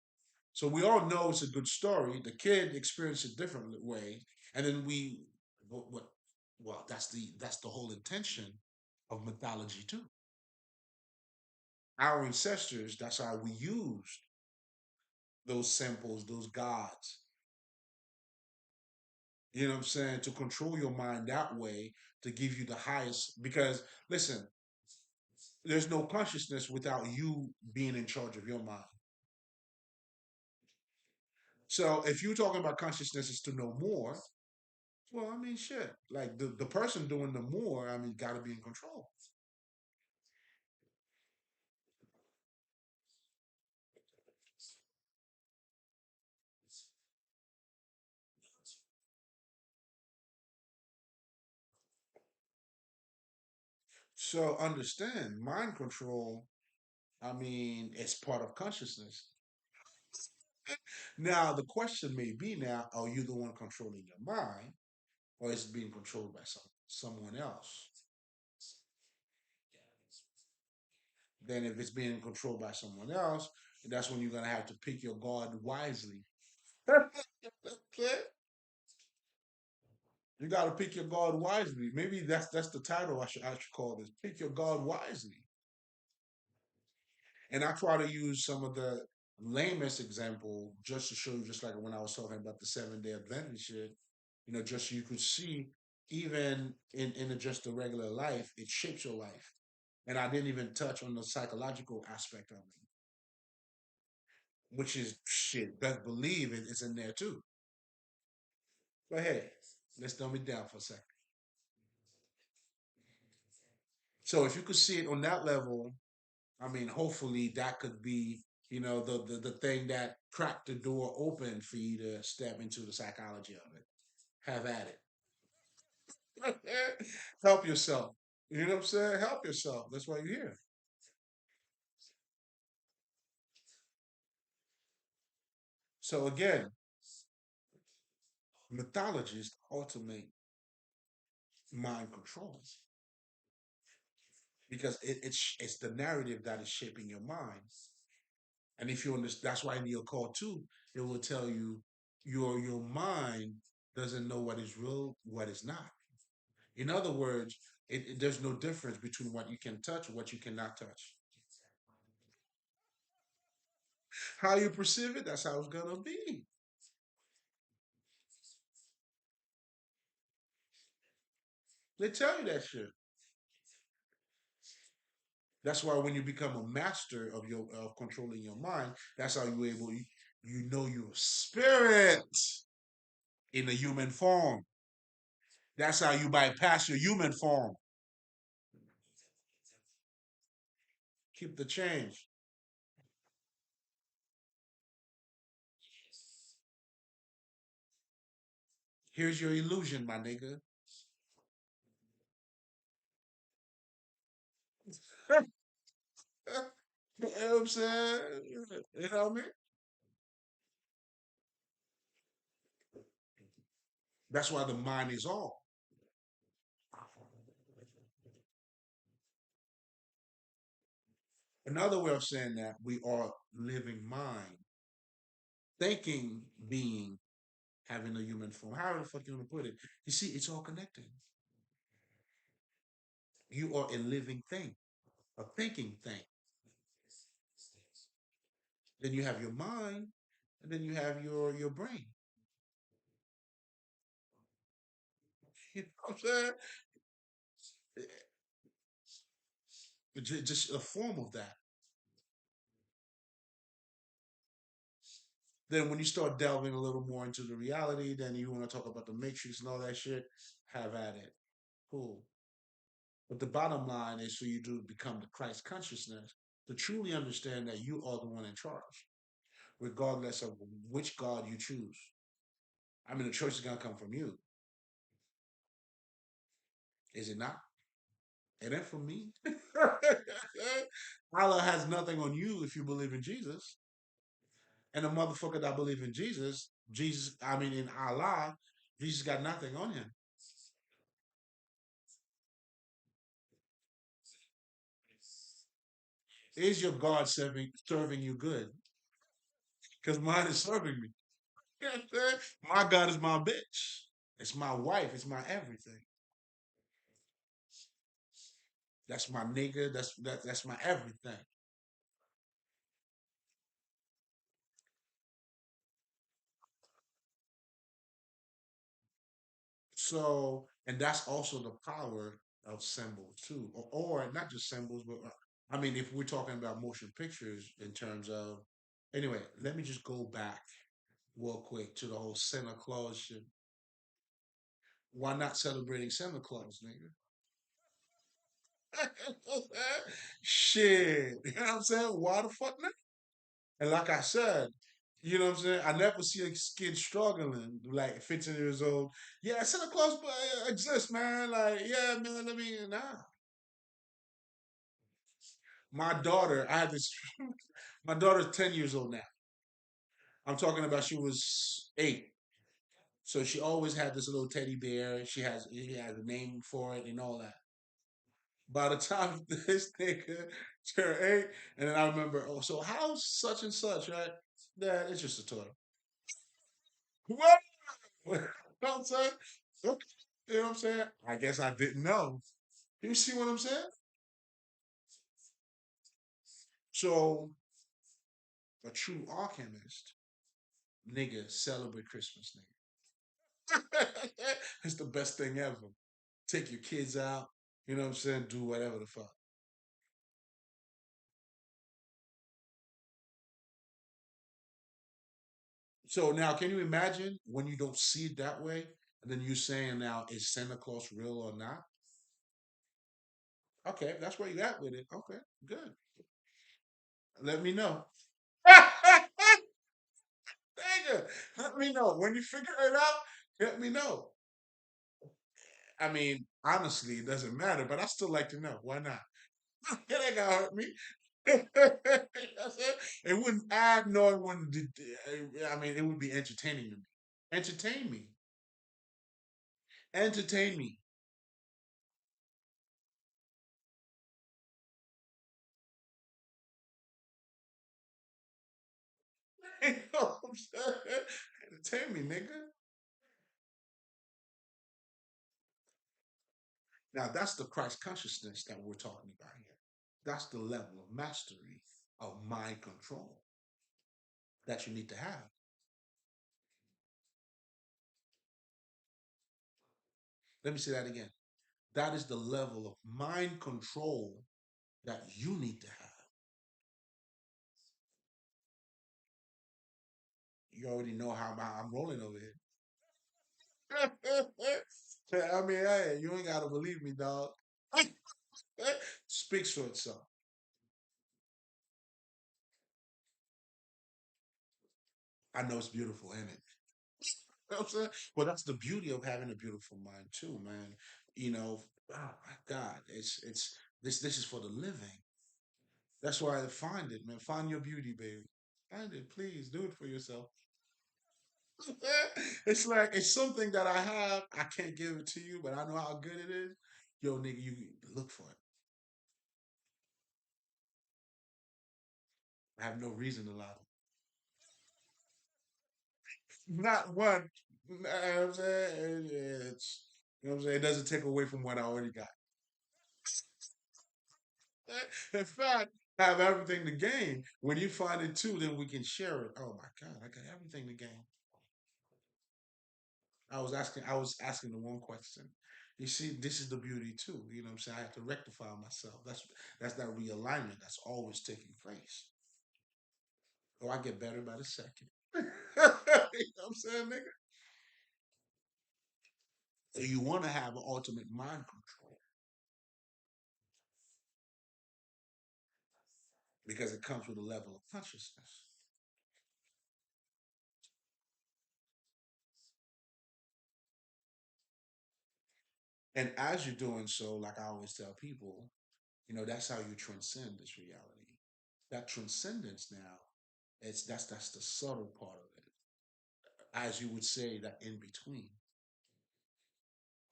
So we all know it's a good story. The kid experienced it a different way, and then what? Well, that's the whole intention of mythology too. Our ancestors, that's how we used those symbols, those gods. You know what I'm saying? To control your mind that way, to give you the highest. Because listen, there's no consciousness without you being in charge of your mind. So if you're talking about consciousness is to know more, well, I mean, shit. Like the person doing the more, I mean, got to be in control. So understand, mind control. I mean, it's part of consciousness. Now the question may be now: are you the one controlling your mind, or is it being controlled by someone else? Then, if it's being controlled by someone else, that's when you're gonna have to pick your guard wisely. You got to pick your guard wisely. Maybe that's the title I should call this. Pick your guard wisely. And I try to use some of the lamest example just to show you, just like when I was talking about the 7 Day Adventist shit. Just so you could see, even in just the regular life, it shapes your life. And I didn't even touch on the psychological aspect of it, which is shit. Best believe it's in there too. But hey, let's dumb it down for a second. So if you could see it on that level, I mean, hopefully that could be, the thing that cracked the door open for you to step into the psychology of it. Have at it. Help yourself. You know what I'm saying? Help yourself. That's why you're here. So again, mythology is the ultimate mind control, because it's the narrative that is shaping your mind. And if you understand, that's why in your call too, it will tell you your mind doesn't know what is real, what is not. In other words, there's no difference between what you can touch and what you cannot touch. How you perceive it, that's how it's gonna be. They tell you that shit. That's why when you become a master of controlling your mind, that's how you know your spirit in a human form. That's how you bypass your human form. Keep the change. Here's your illusion, my nigga. You know what I'm saying? You know what I mean? That's why the mind is all. Another way of saying that we are living mind, thinking being, having a human form. How the fuck you want to put it? You see, it's all connected. You are a living thing, a thinking thing. Then you have your mind, and then you have your brain. You know what I'm saying? Just a form of that. Then when you start delving a little more into the reality, then you want to talk about the matrix and all that shit, have at it. Cool. But the bottom line is for you to become the Christ consciousness, to truly understand that you are the one in charge, regardless of which God you choose. I mean, the choice is going to come from you. Is it not? It ain't from me. Allah has nothing on you if you believe in Jesus. And the motherfucker that believe in Jesus, I mean, in Allah, Jesus got nothing on him. Is your God serving you good? Because mine is serving me. You know what I'm saying? My God is my bitch. It's my wife. It's my everything. That's my nigga. That's my everything. So, and that's also the power of symbols too, or not just symbols, but I mean, if we're talking about motion pictures in terms of, anyway, let me just go back real quick to the whole Santa Claus shit. Why not celebrating Santa Claus, nigga? Shit, you know what I'm saying? Why the fuck not? And like I said, you know what I'm saying? I never see a kid struggling, like 15 years old. Yeah, Santa Claus exists, man. Like, yeah, man, let me, nah. My daughter, I had this, my daughter's 10 years old now. I'm talking about she was 8. So she always had this little teddy bear. He has a name for it and all that. By the time this nigga turned 8, and then I remember, oh, so how's such and such, right? Dad, it's just a toy. What? You know what I'm saying? Okay. You know what I'm saying? I guess I didn't know. You see what I'm saying? So a true alchemist, nigga, celebrate Christmas, nigga. It's the best thing ever. Take your kids out. You know what I'm saying? Do whatever the fuck. So now, can you imagine when you don't see it that way, and then you saying now, is Santa Claus real or not? Okay, that's where you at with it. Okay, good. Let me know. Nigga, let me know when you figure it out. Let me know. I mean, honestly, it doesn't matter, but I still like to know. Why not? It ain't gonna hurt me. That's it. It wouldn't add, nor it wouldn't. I mean, it would be entertaining to me. Entertain me. Entertain me. You know what I'm saying? Entertain me, nigga. Now that's the Christ consciousness that we're talking about here. That's the level of mastery of mind control that you need to have. Let me say that again. That is the level of mind control that you need to have. You already know how I'm rolling over here. I mean, hey, you ain't gotta believe me, dog. Speaks for itself. I know it's beautiful, ain't it? You know what I'm saying? Well, that's the beauty of having a beautiful mind too, man. You know, oh my God, it's this is for the living. That's why I find it, man. Find your beauty, baby. Find it, please. Do it for yourself. It's like it's something that I have. I can't give it to you, but I know how good it is. Yo, nigga, you look for it. I have no reason to lie. Not one. You know what I'm saying? It's you know what I'm saying. It doesn't take away from what I already got. In fact, have everything to gain. When you find it too, then we can share it. Oh my God, I got everything to gain. I was asking the one question. You see, this is the beauty too. You know what I'm saying? I have to rectify myself. That's that realignment that's always taking place. Oh, I get better by the second. You know what I'm saying, nigga? So you want to have an ultimate mind control because it comes with a level of consciousness. And as you're doing so, like I always tell people, that's how you transcend this reality. That transcendence now, that's the subtle part of it. As you would say, that in between.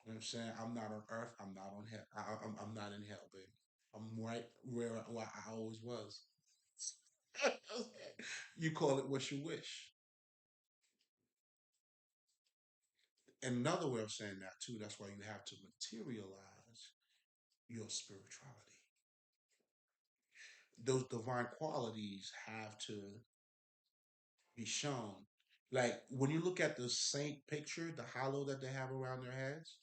You know what I'm saying? I'm not on earth. I'm not on hell. I'm not in hell, baby. I'm right where I always was. You call it what you wish. Another way of saying that too, that's why you have to materialize your spirituality. Those divine qualities have to be shown. Like when you look at the saint picture, the halo that they have around their heads,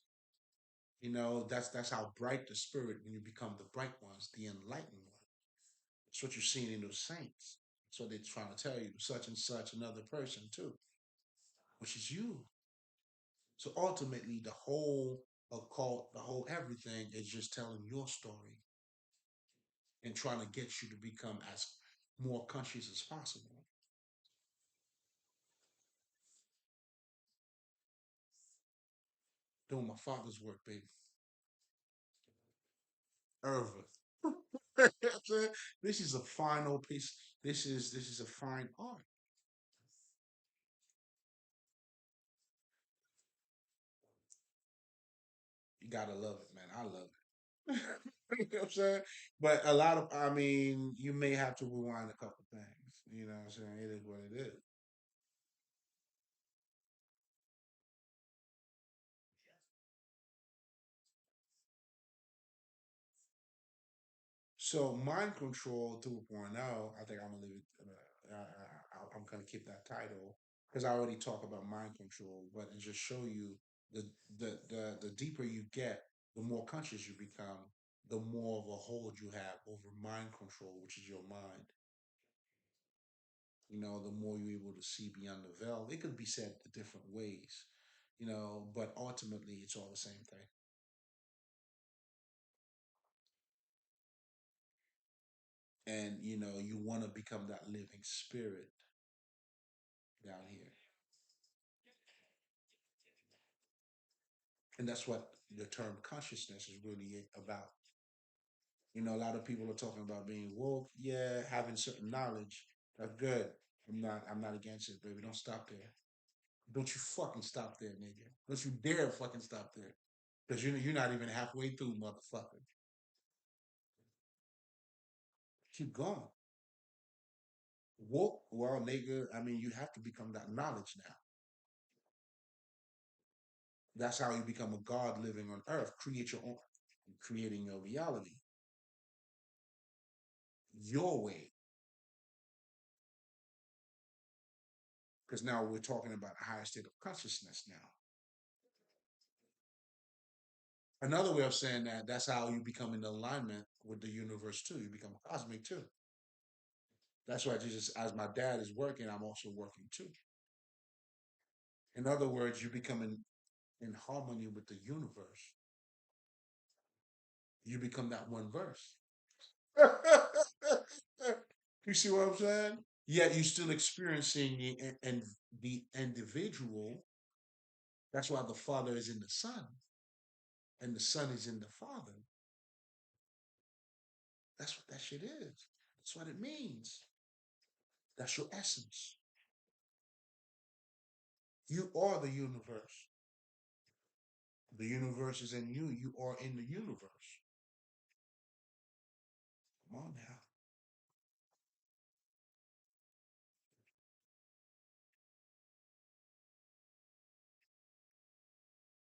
that's how bright the spirit when you become the bright ones, the enlightened one. That's what you're seeing in those saints. That's what they're trying to tell you, such and such another person too, which is you. So ultimately, the whole occult, the whole everything is just telling your story and trying to get you to become as more conscious as possible. Doing my father's work, baby. Irva. This is a final piece. This is a fine art. You gotta love it, man. I love it. You know what I'm saying? But a lot of, I mean, you may have to rewind a couple things. You know what I'm saying? It is what it is. So mind control 2.0, I think I'm gonna leave it. I'm gonna keep that title because I already talk about mind control, but it just show you the the deeper you get, the more conscious you become, the more of a hold you have over mind control, which is your mind. The more you're able to see beyond the veil. It could be said the different ways, but ultimately it's all the same thing. And you want to become that living spirit down here. And that's what the term consciousness is really about. A lot of people are talking about being woke. Yeah, having certain knowledge. That's good. I'm not against it, baby. Don't stop there. Don't you fucking stop there, nigga. Don't you dare fucking stop there. Because you're not even halfway through, motherfucker. Keep going. Woke, well, nigga, I mean, you have to become that knowledge now. That's how you become a God living on earth. Create your own, creating your reality, your way. Because now we're talking about a higher state of consciousness now. Another way of saying that, that's how you become in alignment with the universe too. You become cosmic too. That's why Jesus, as my dad is working, I'm also working too. In other words, you becoming. in harmony with the universe, you become that one verse. You see what I'm saying? Yet you're still experiencing and the individual. That's why the Father is in the Son, and the Son is in the Father. That's what that shit is. That's what it means. That's your essence. You are the universe. The universe is in you. You are in the universe. Come on now.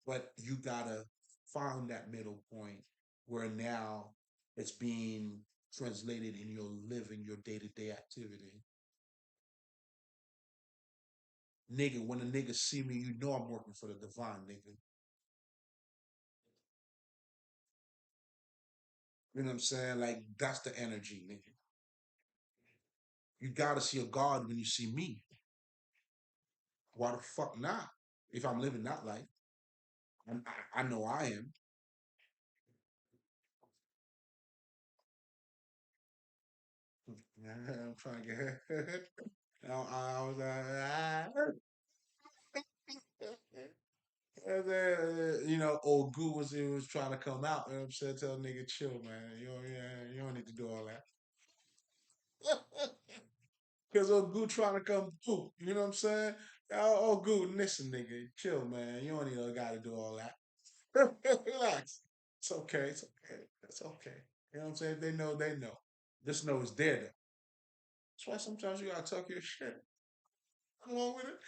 But you gotta find that middle point where now it's being translated in your living, your day to day activity. Nigga, when a nigga see me, you know I'm working for the divine, nigga. You know what I'm saying? Like that's the energy, nigga. You gotta see a God when you see me. Why the fuck not? If I'm living that life, I know I am. I'm trying to get. I was and then, old goo was trying to come out. You know what I'm saying? Tell nigga chill, man. You don't need to do all that. Because old goo trying to come through. You know what I'm saying? Old goo, listen, nigga, chill, man. You don't need a guy to do all that. Relax. It's okay. It's okay. It's okay. You know what I'm saying? They know. They know. Just know it's there. Though. That's why sometimes you gotta talk your shit. Come on with it.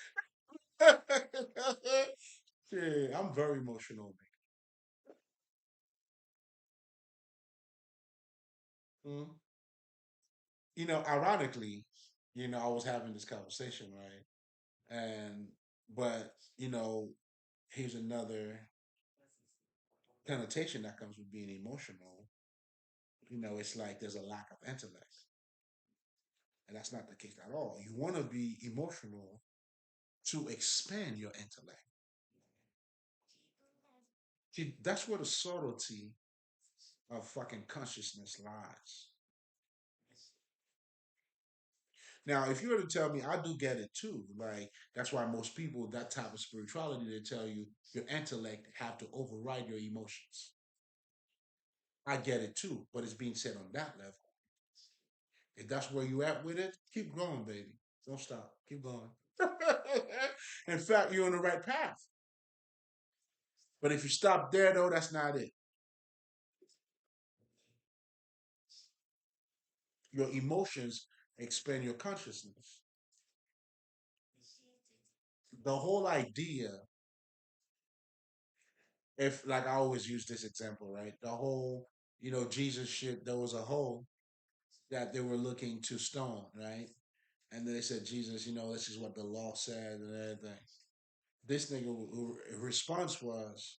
Yeah, I'm very emotional, man. Ironically, I was having this conversation, right? And but here's another connotation that comes with being emotional. It's like there's a lack of intellect, and that's not the case at all. You want to be emotional to expand your intellect. See, that's where the subtlety of fucking consciousness lies. Now, if you were to tell me, I do get it too. Like that's why most people, that type of spirituality, they tell you your intellect have to override your emotions. I get it too, but it's being said on that level. If that's where you at with it, keep going, baby. Don't stop. Keep going. In fact, you're on the right path. But if you stop there, though, that's not it. Your emotions expand your consciousness. The whole idea, if like I always use this example, right? The whole, Jesus shit, there was a hole that they were looking to stone, right? And then they said, Jesus, this is what the law said and everything. This nigga response was,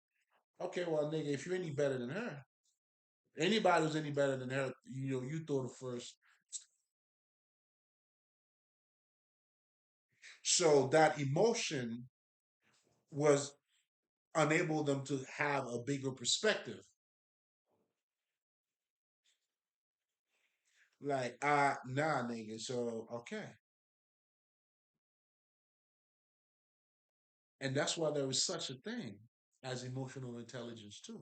okay, well, nigga, if you're any better than her, anybody who's any better than her, you throw the first. So that emotion was unable them to have a bigger perspective. Like, nah, nigga. So, okay. And that's why there is such a thing as emotional intelligence, too.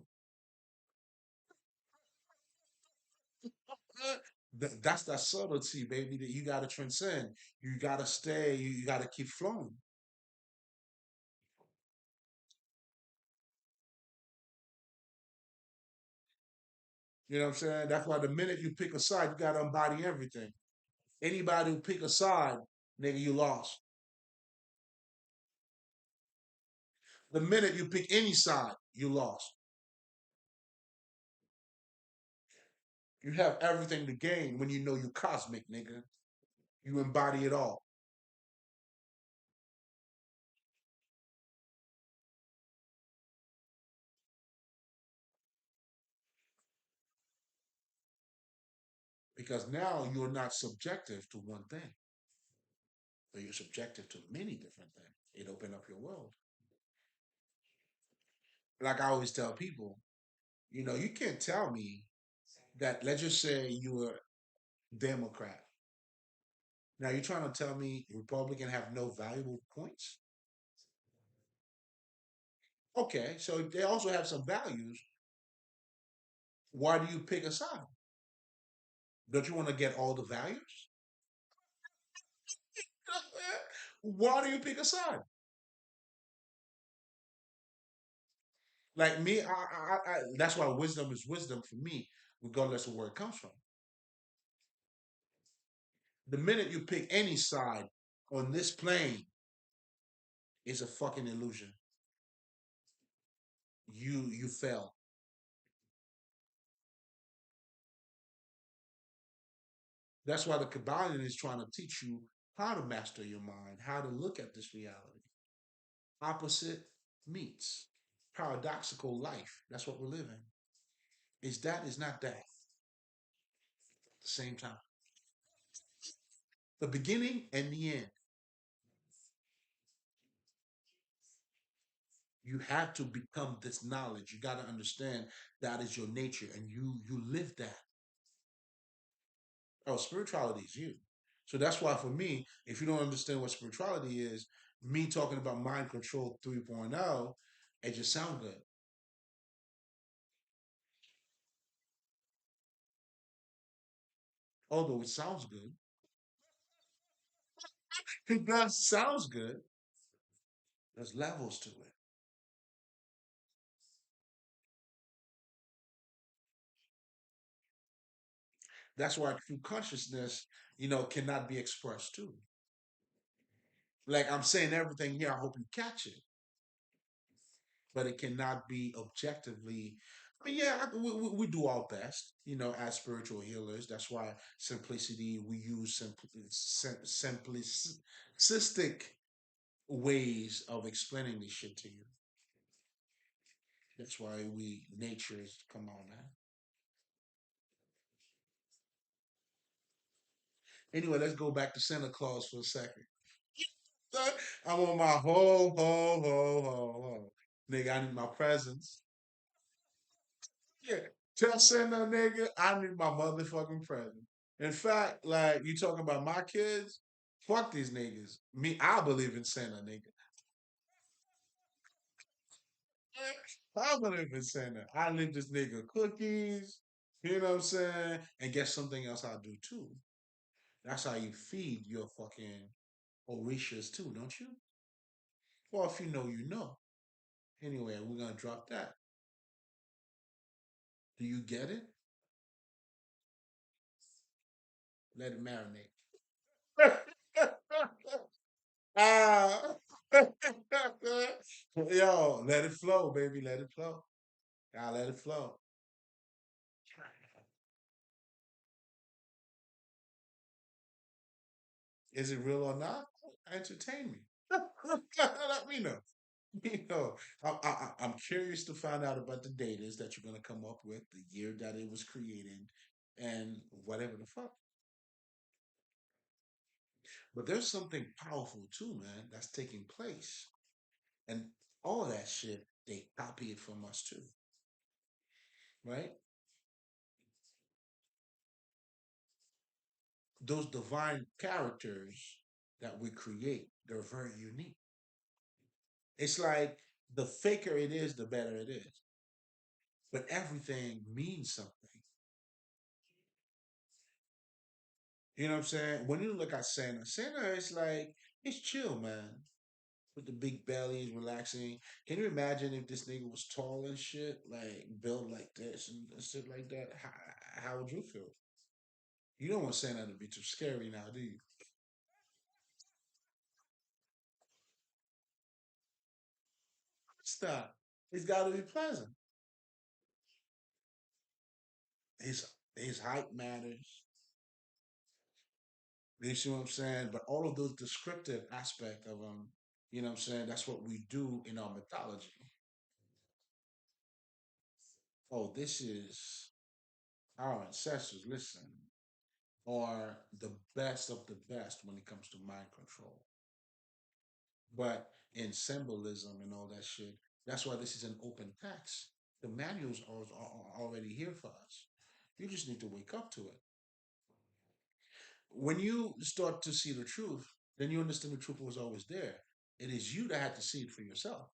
That's that subtlety, baby, that you got to transcend. You got to stay, you got to keep flowing. You know what I'm saying? That's why the minute you pick a side, you got to embody everything. Anybody who pick a side, nigga, you lost. The minute you pick any side, you lost. You have everything to gain when you know you cosmic, nigga. You embody it all. Because now you're not subjective to one thing, but you're subjective to many different things. It opened up your world. like I always tell people, you can't tell me that, let's just say you're Democrat. Now you're trying to tell me Republican have no valuable points? Okay, so they also have some values. Why do you pick a side? Don't you want to get all the values? Why do you pick a side? Like me, that's why wisdom is wisdom for me, regardless of where it comes from. The minute you pick any side on this plane, it's a fucking illusion. You fail. That's why the Kabbalion is trying to teach you how to master your mind, how to look at this reality. Opposite meets paradoxical life. That's what we're living. Is that is not that at the same time. The beginning and the end. You have to become this knowledge. You got to understand that is your nature, and you live that. Oh, spirituality is you. So that's why for me, if you don't understand what spirituality is, me talking about mind control 3.0, it just sounds good. Although it sounds good, it does sounds good. There's levels to it. That's why true consciousness, cannot be expressed too. Like I'm saying everything here, I hope you catch it, but it cannot be objectively. I mean, yeah, we do our best, as spiritual healers. That's why simplicity, we use simplistic ways of explaining this shit to you. That's why we, nature is, come on, man. Anyway, let's go back to Santa Claus for a second. I'm on my ho. Nigga, I need my presents. Yeah. Tell Santa, nigga, I need my motherfucking present. In fact, like, you talking about my kids? Fuck these niggas. Me, I believe in Santa, nigga. I believe in Santa. I leave this nigga cookies, you know what I'm saying? And guess something else I do too. That's how you feed your fucking Orishas too, don't you? Well, if you know, you know. Anyway, we're gonna drop that. Do you get it? Let it marinate. Ah, yo, let it flow, baby. Let it flow. I let it flow. Is it real or not? Entertain me. Let me know. I'm curious to find out about the data that you're gonna come up with, the year that it was created, and whatever the fuck. But there's something powerful too, man, that's taking place. And all that shit, they copy it from us too, right? Those divine characters that we create, they're very unique. It's like the faker it is, the better it is. But everything means something. You know what I'm saying? When you look at Santa, Santa is like, it's chill, man. With the big belly, he's relaxing. Can you imagine if this nigga was tall and shit, like built like this and shit like that? How would you feel? You don't want Santa to be too scary now, do you? Stop. It's got to be pleasant. His his height matters. You see what I'm saying? But all of those descriptive aspect of him, you know what I'm saying? That's what we do in our mythology. Oh, this is our ancestors, listen, are the best of the best when it comes to mind control. But in symbolism and all that shit, That's why this is an open text. The manuals are already here for us. You just need to wake up to it. When you start to see the truth, then you understand the truth was always there. It is you that had to see it for yourself.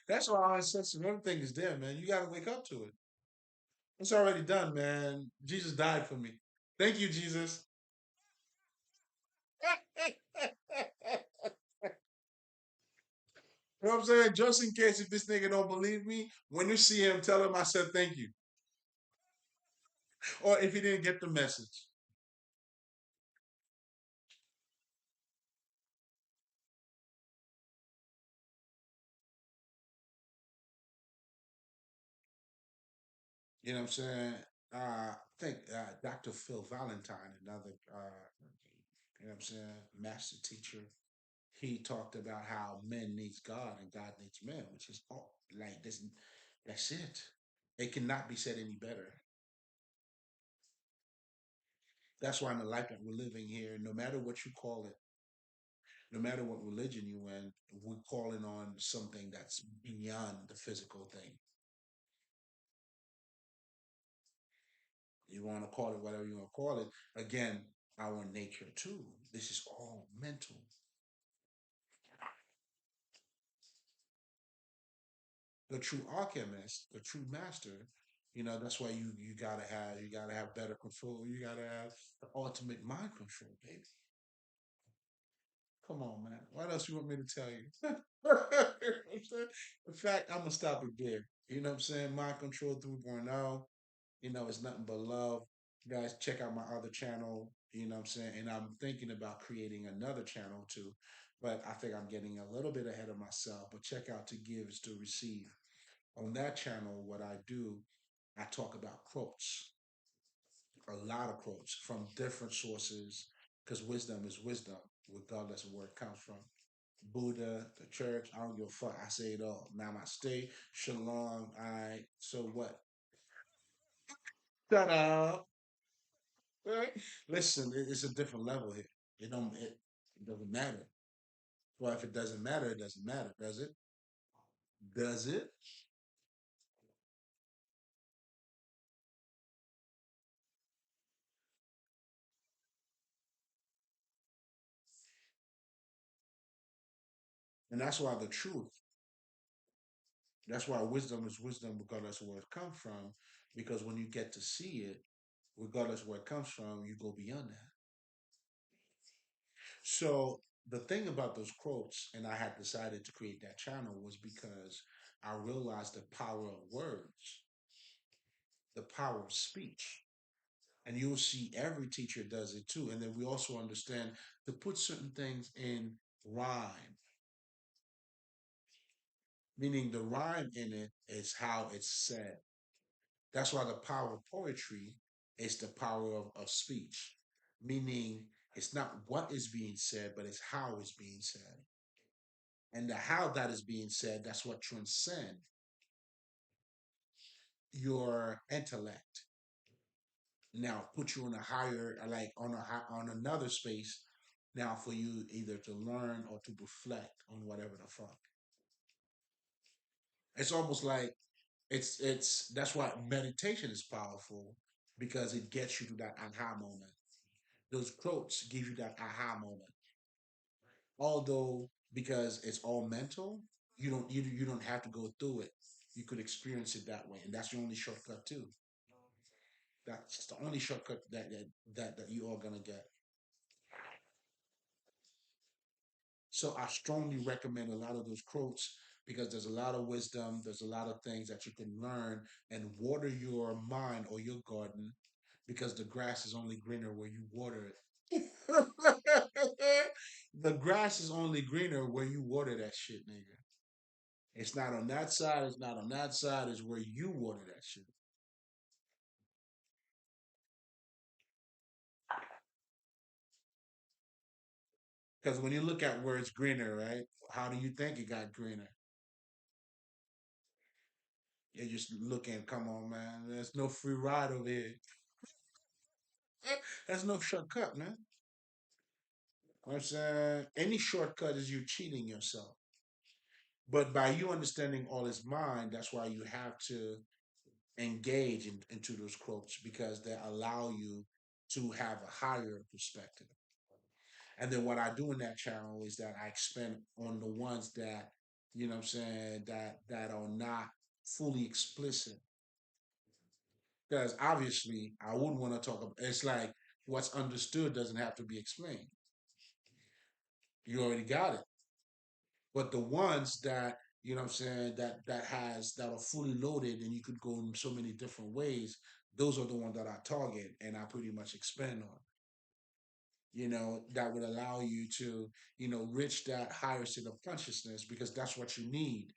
That's why our sense of everything is there, man. You got to wake up to it. It's already done, man. Jesus died for me. Thank you, Jesus. You know what I'm saying? Just in case if this nigga don't believe me, when you see him, tell him I said thank you. Or if he didn't get the message. You know what I'm saying? I think Dr. Phil Valentine, another, you know what I'm saying, master teacher, he talked about how men needs God and God needs men, which is all like this. That's it. It cannot be said any better. That's why in the life that we're living here, no matter what you call it, no matter what religion you're in, we're calling on something that's beyond the physical thing. You want to call it whatever you want to call it. Again, our nature too. This is all mental. The true alchemist, the true master, that's why you gotta have better control. You gotta have the ultimate mind control, baby. Come on, man. What else you want me to tell you? You know what I'm saying? In fact, I'm gonna stop it there. You know what I'm saying? Mind control 3.0. It's nothing but love. You guys check out my other channel. You know what I'm saying? And I'm thinking about creating another channel too. But I think I'm getting a little bit ahead of myself. But check out To Give is to Receive. On that channel, what I do, I talk about quotes, a lot of quotes from different sources, because wisdom is wisdom, regardless of where it comes from. Buddha, the church, I don't give a fuck. I say it all. Namaste, shalom. I so what? Shut up. Right? Listen, it's a different level here. It doesn't matter. Well, if it doesn't matter, it doesn't matter, does it? Does it? And that's why the truth. That's why wisdom is wisdom, regardless of where it comes from. Because when you get to see it, regardless of where it comes from, you go beyond that. So the thing about those quotes, and I had decided to create that channel, was because I realized the power of words, the power of speech. And you'll see every teacher does it too. And then we also understand to put certain things in rhyme, meaning the rhyme in it is how it's said. That's why the power of poetry is the power of speech, meaning it's not what is being said, but it's how it's being said. And the how that is being said, that's what transcends your intellect. Now put you on a higher, like on another space. Now for you either to learn or to reflect on whatever the fuck. It's almost like it's that's why meditation is powerful because it gets you to that aha moment. Those quotes give you that aha moment. Although because it's all mental, you don't have to go through it. You could experience it that way, and that's your only shortcut too. That's the only shortcut that you are gonna get. So I strongly recommend a lot of those quotes because there's a lot of wisdom, there's a lot of things that you can learn and water your mind or your garden because the grass is only greener where you water it. The grass is only greener where you water that shit, nigga. It's not on that side, it's not on that side, it's where you water that shit. Because when you look at where it's greener, right? How do you think it got greener? You're just looking, come on, man. There's no free ride over here. There's no shortcut, man. You know what I'm saying any shortcut is you cheating yourself. But by you understanding all is mind, that's why you have to engage into those quotes because they allow you to have a higher perspective. And then what I do in that channel is that I expand on the ones that, you know what I'm saying, that are not fully explicit. Because obviously I wouldn't want to talk about it's like what's understood doesn't have to be explained. You already got it. But the ones that, you know what I'm saying, that are fully loaded and you could go in so many different ways, those are the ones that I target and I pretty much expand on. That would allow you to, reach that higher state of consciousness because that's what you need.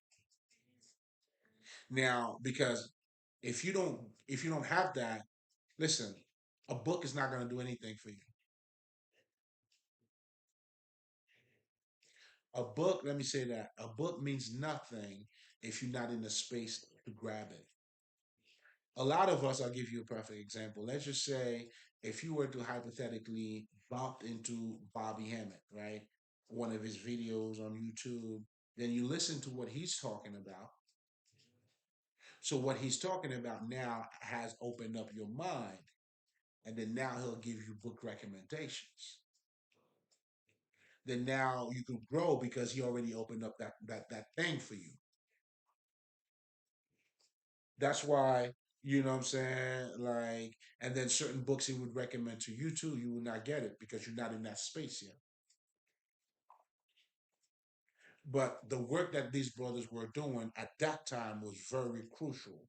Now, because if you don't have that, listen, a book is not going to do anything for you. A book, let me say that, a book means nothing if you're not in the space to grab it. A lot of us, I'll give you a perfect example. Let's just say if you were to hypothetically bump into Bobby Hammett, right? One of his videos on YouTube, then you listen to what he's talking about. So what he's talking about now has opened up your mind, and then now he'll give you book recommendations. Then now you can grow because he already opened up that thing for you. That's why, you know what I'm saying? Like, and then certain books he would recommend to you too, you will not get it because you're not in that space yet. But the work that these brothers were doing at that time was very crucial,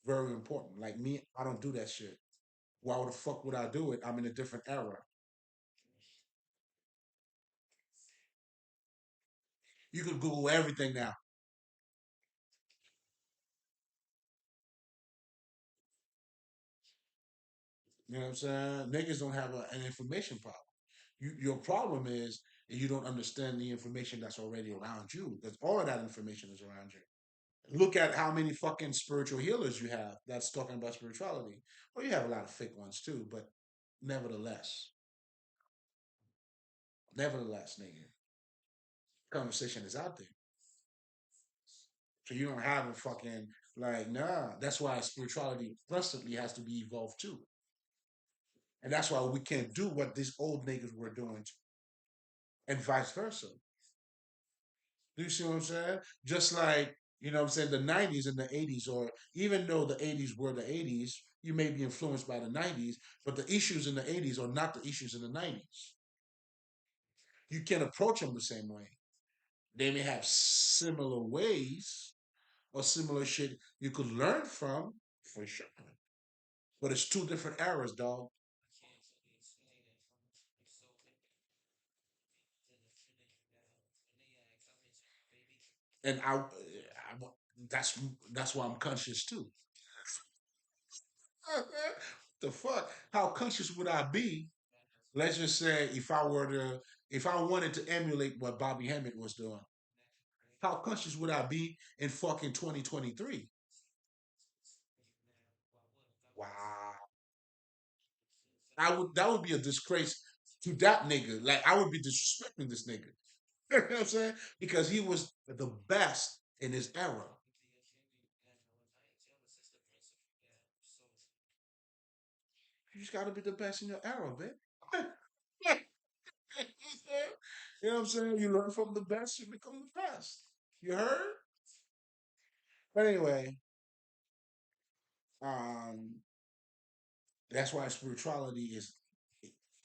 very important. Like me, I don't do that shit. Why the fuck would I do it? I'm in a different era. You could Google everything now. You know what I'm saying? Niggas don't have an information problem. Your problem is you don't understand the information that's already around you. Because all of that information is around you. Look at how many fucking spiritual healers you have that's talking about spirituality. Well, you have a lot of fake ones too, but nevertheless, nigga, conversation is out there. So you don't have a fucking like, nah. That's why spirituality constantly has to be evolved too. And that's why we can't do what these old niggas were doing, and vice versa. Do you see what I'm saying? Just like, you know what I'm saying, the 90s and the 80s, or even though the 80s were the 80s, you may be influenced by the 90s, but the issues in the 80s are not the issues in the 90s. You can't approach them the same way. They may have similar ways or similar shit you could learn from, for sure. But it's two different eras, dog. And that's why I'm conscious too. The fuck? How conscious would I be? Let's just say if I wanted to emulate what Bobby Hammett was doing, how conscious would I be in fucking 2023? Wow. That would be a disgrace to that nigga. Like I would be disrespecting this nigga. You know what I'm saying? Because he was the best in his era. You just gotta be the best in your era, man. You know what I'm saying? You learn from the best, you become the best. You heard? But anyway, um, that's why spirituality is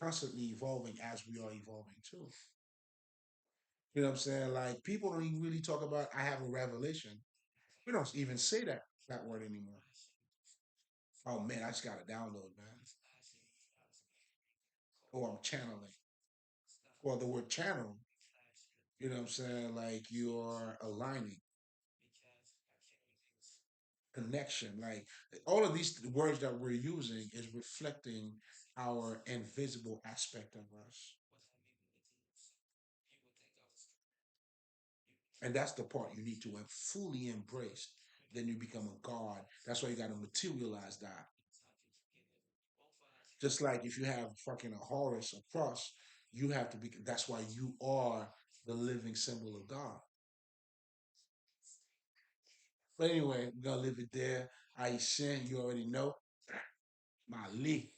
constantly evolving as we are evolving too. You know what I'm saying? Like people don't even really talk about I have a revelation. We don't even say that word anymore. Oh man, I just got to download, man. Or I'm channeling. Well, the word channel, you know what I'm saying? Like you're aligning, connection. Like all of these words that we're using is reflecting our invisible aspect of us. And that's the part you need to have fully embraced. Then you become a god. That's why you got to materialize that. Just like if you have fucking a Horus, a cross, you have to be. That's why you are the living symbol of God. But anyway, we're gonna leave it there. I sent, you already know. My league.